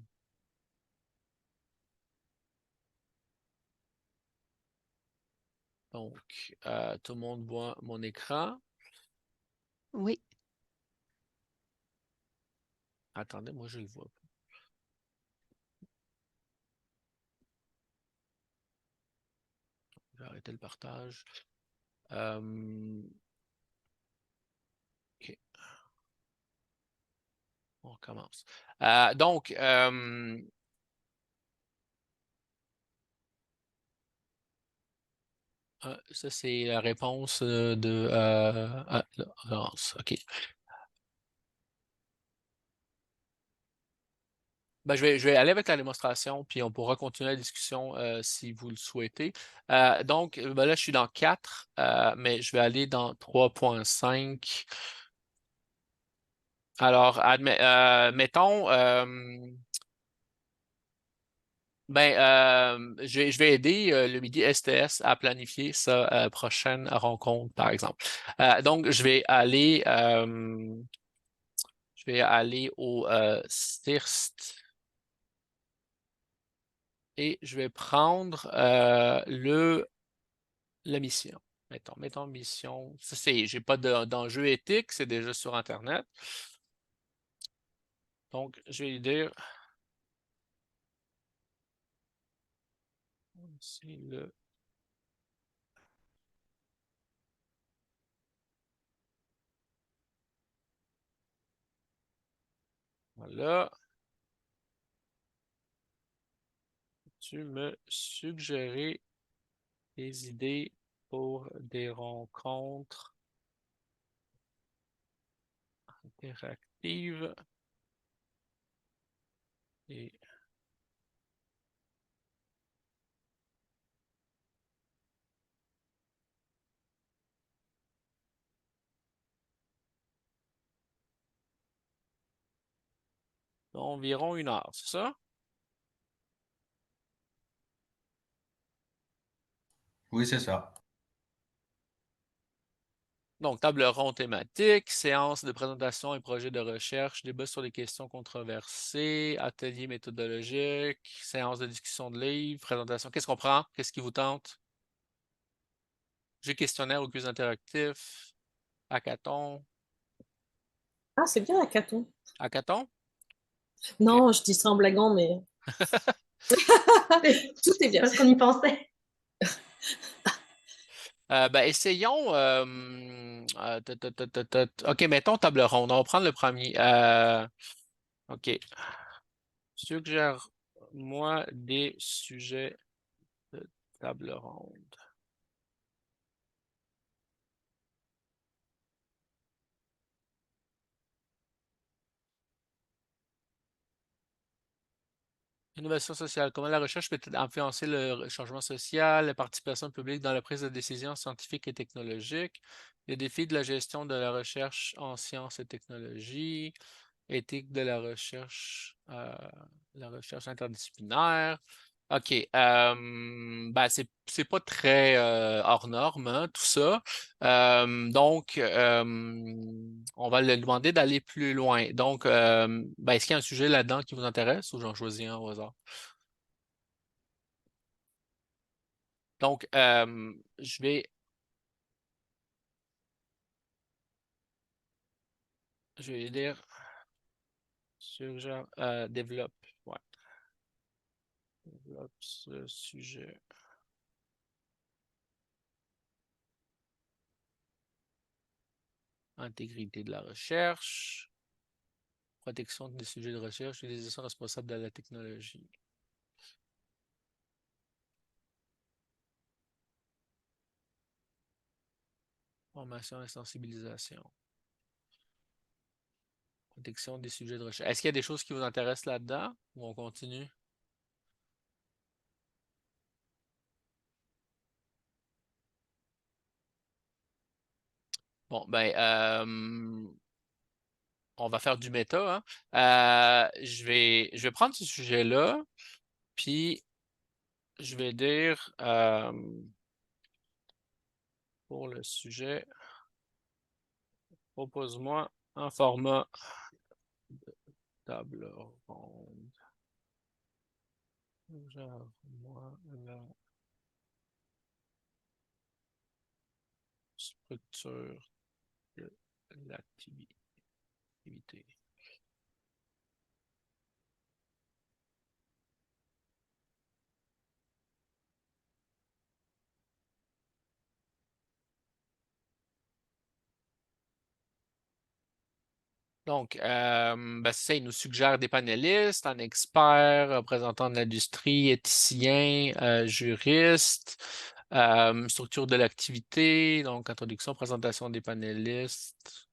donc, tout le monde voit mon écran. Oui. Attendez, moi, je le vois pas. Je vais arrêter le partage. OK, on recommence. Donc, ça, c'est la réponse de Laurence. OK. Ben, je vais aller avec la démonstration, puis on pourra continuer la discussion si vous le souhaitez. Donc, ben là, je suis dans 4, mais je vais aller dans 3.5. Alors, mettons, je vais aider le Midi STS à planifier sa prochaine rencontre, par exemple. Donc, je vais aller au CIRST et je vais prendre la mission. Mettons mission. Ça, j'ai pas d'enjeu éthique, c'est déjà sur Internet. Donc, je vais lui dire. C'est le. Voilà. Tu me suggérer des idées pour des rencontres interactives. Et Environ 1 heure, c'est ça? Oui, c'est ça. Donc, table ronde thématique, séance de présentation et projet de recherche, débat sur les questions controversées, atelier méthodologique, séance de discussion de livres, présentation. Qu'est-ce qu'on prend? Qu'est-ce qui vous tente? Jeu questionnaire ou quiz interactif, hackathon. Ah, c'est bien, Hackathon. Hackathon? OK. Non, je dis ça en blaguant, mais tout est bien. Parce qu'on y pensait. Essayons. OK, mettons table ronde. On va prendre le premier. OK. Suggère-moi des sujets de table ronde. Innovation sociale. Comment la recherche peut influencer le changement social, la participation publique dans la prise de décision scientifique et technologique, les défis de la gestion de la recherche en sciences et technologies, éthique de la recherche interdisciplinaire. OK. C'est pas très hors norme, hein, tout ça. Donc, on va le demander d'aller plus loin. Donc, est-ce qu'il y a un sujet là-dedans qui vous intéresse ou j'en choisis un au hasard? Donc, je vais dire développe. Ouais, développe ce sujet. Intégrité de la recherche. Protection des sujets de recherche, utilisation responsable de la technologie. Formation et sensibilisation. Protection des sujets de recherche. Est-ce qu'il y a des choses qui vous intéressent là-dedans ou on continue? Bon, on va faire du méta, hein. Je vais prendre ce sujet-là, puis je vais dire pour le sujet, propose-moi un format de table ronde. Moi la structure de l'activité. Donc, ça, il nous suggère des panélistes, un expert, représentant de l'industrie, éthicien, juriste, structure de l'activité, donc introduction, présentation des panélistes,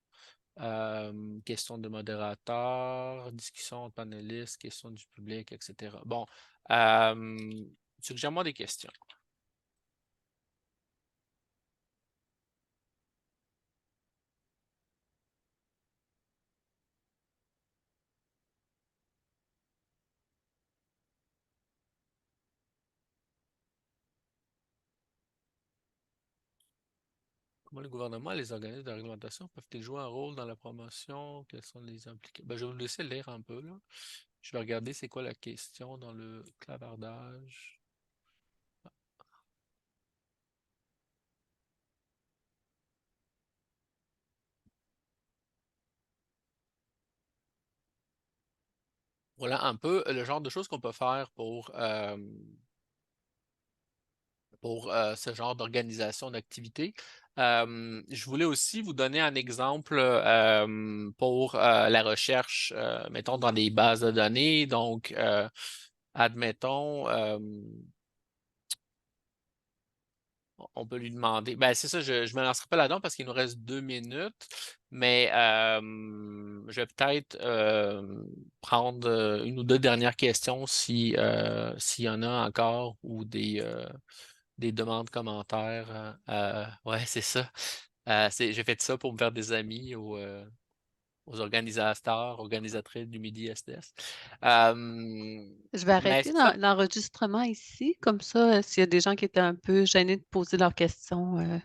questions de modérateur, discussion de panélistes, questions du public, etc. Bon, suggère-moi des questions. Comment le gouvernement et les organismes de réglementation peuvent-ils jouer un rôle dans la promotion? Quels sont les implications? Je vais vous laisser lire un peu, là. Je vais regarder c'est quoi la question dans le clavardage. Voilà un peu le genre de choses qu'on peut faire pour ce genre d'organisation d'activité. Je voulais aussi vous donner un exemple pour la recherche, mettons, dans des bases de données. Donc, admettons, on peut lui demander. C'est ça, je ne me lancerai pas là-dedans parce qu'il nous reste 2 minutes, mais je vais peut-être prendre une ou deux dernières questions s'il y en a encore ou des demandes, commentaires. Ouais, c'est ça. J'ai fait ça pour me faire des amis aux organisateurs, organisatrices du Midi SDS. Je vais arrêter l'enregistrement ici, comme ça, s'il y a des gens qui étaient un peu gênés de poser leurs questions,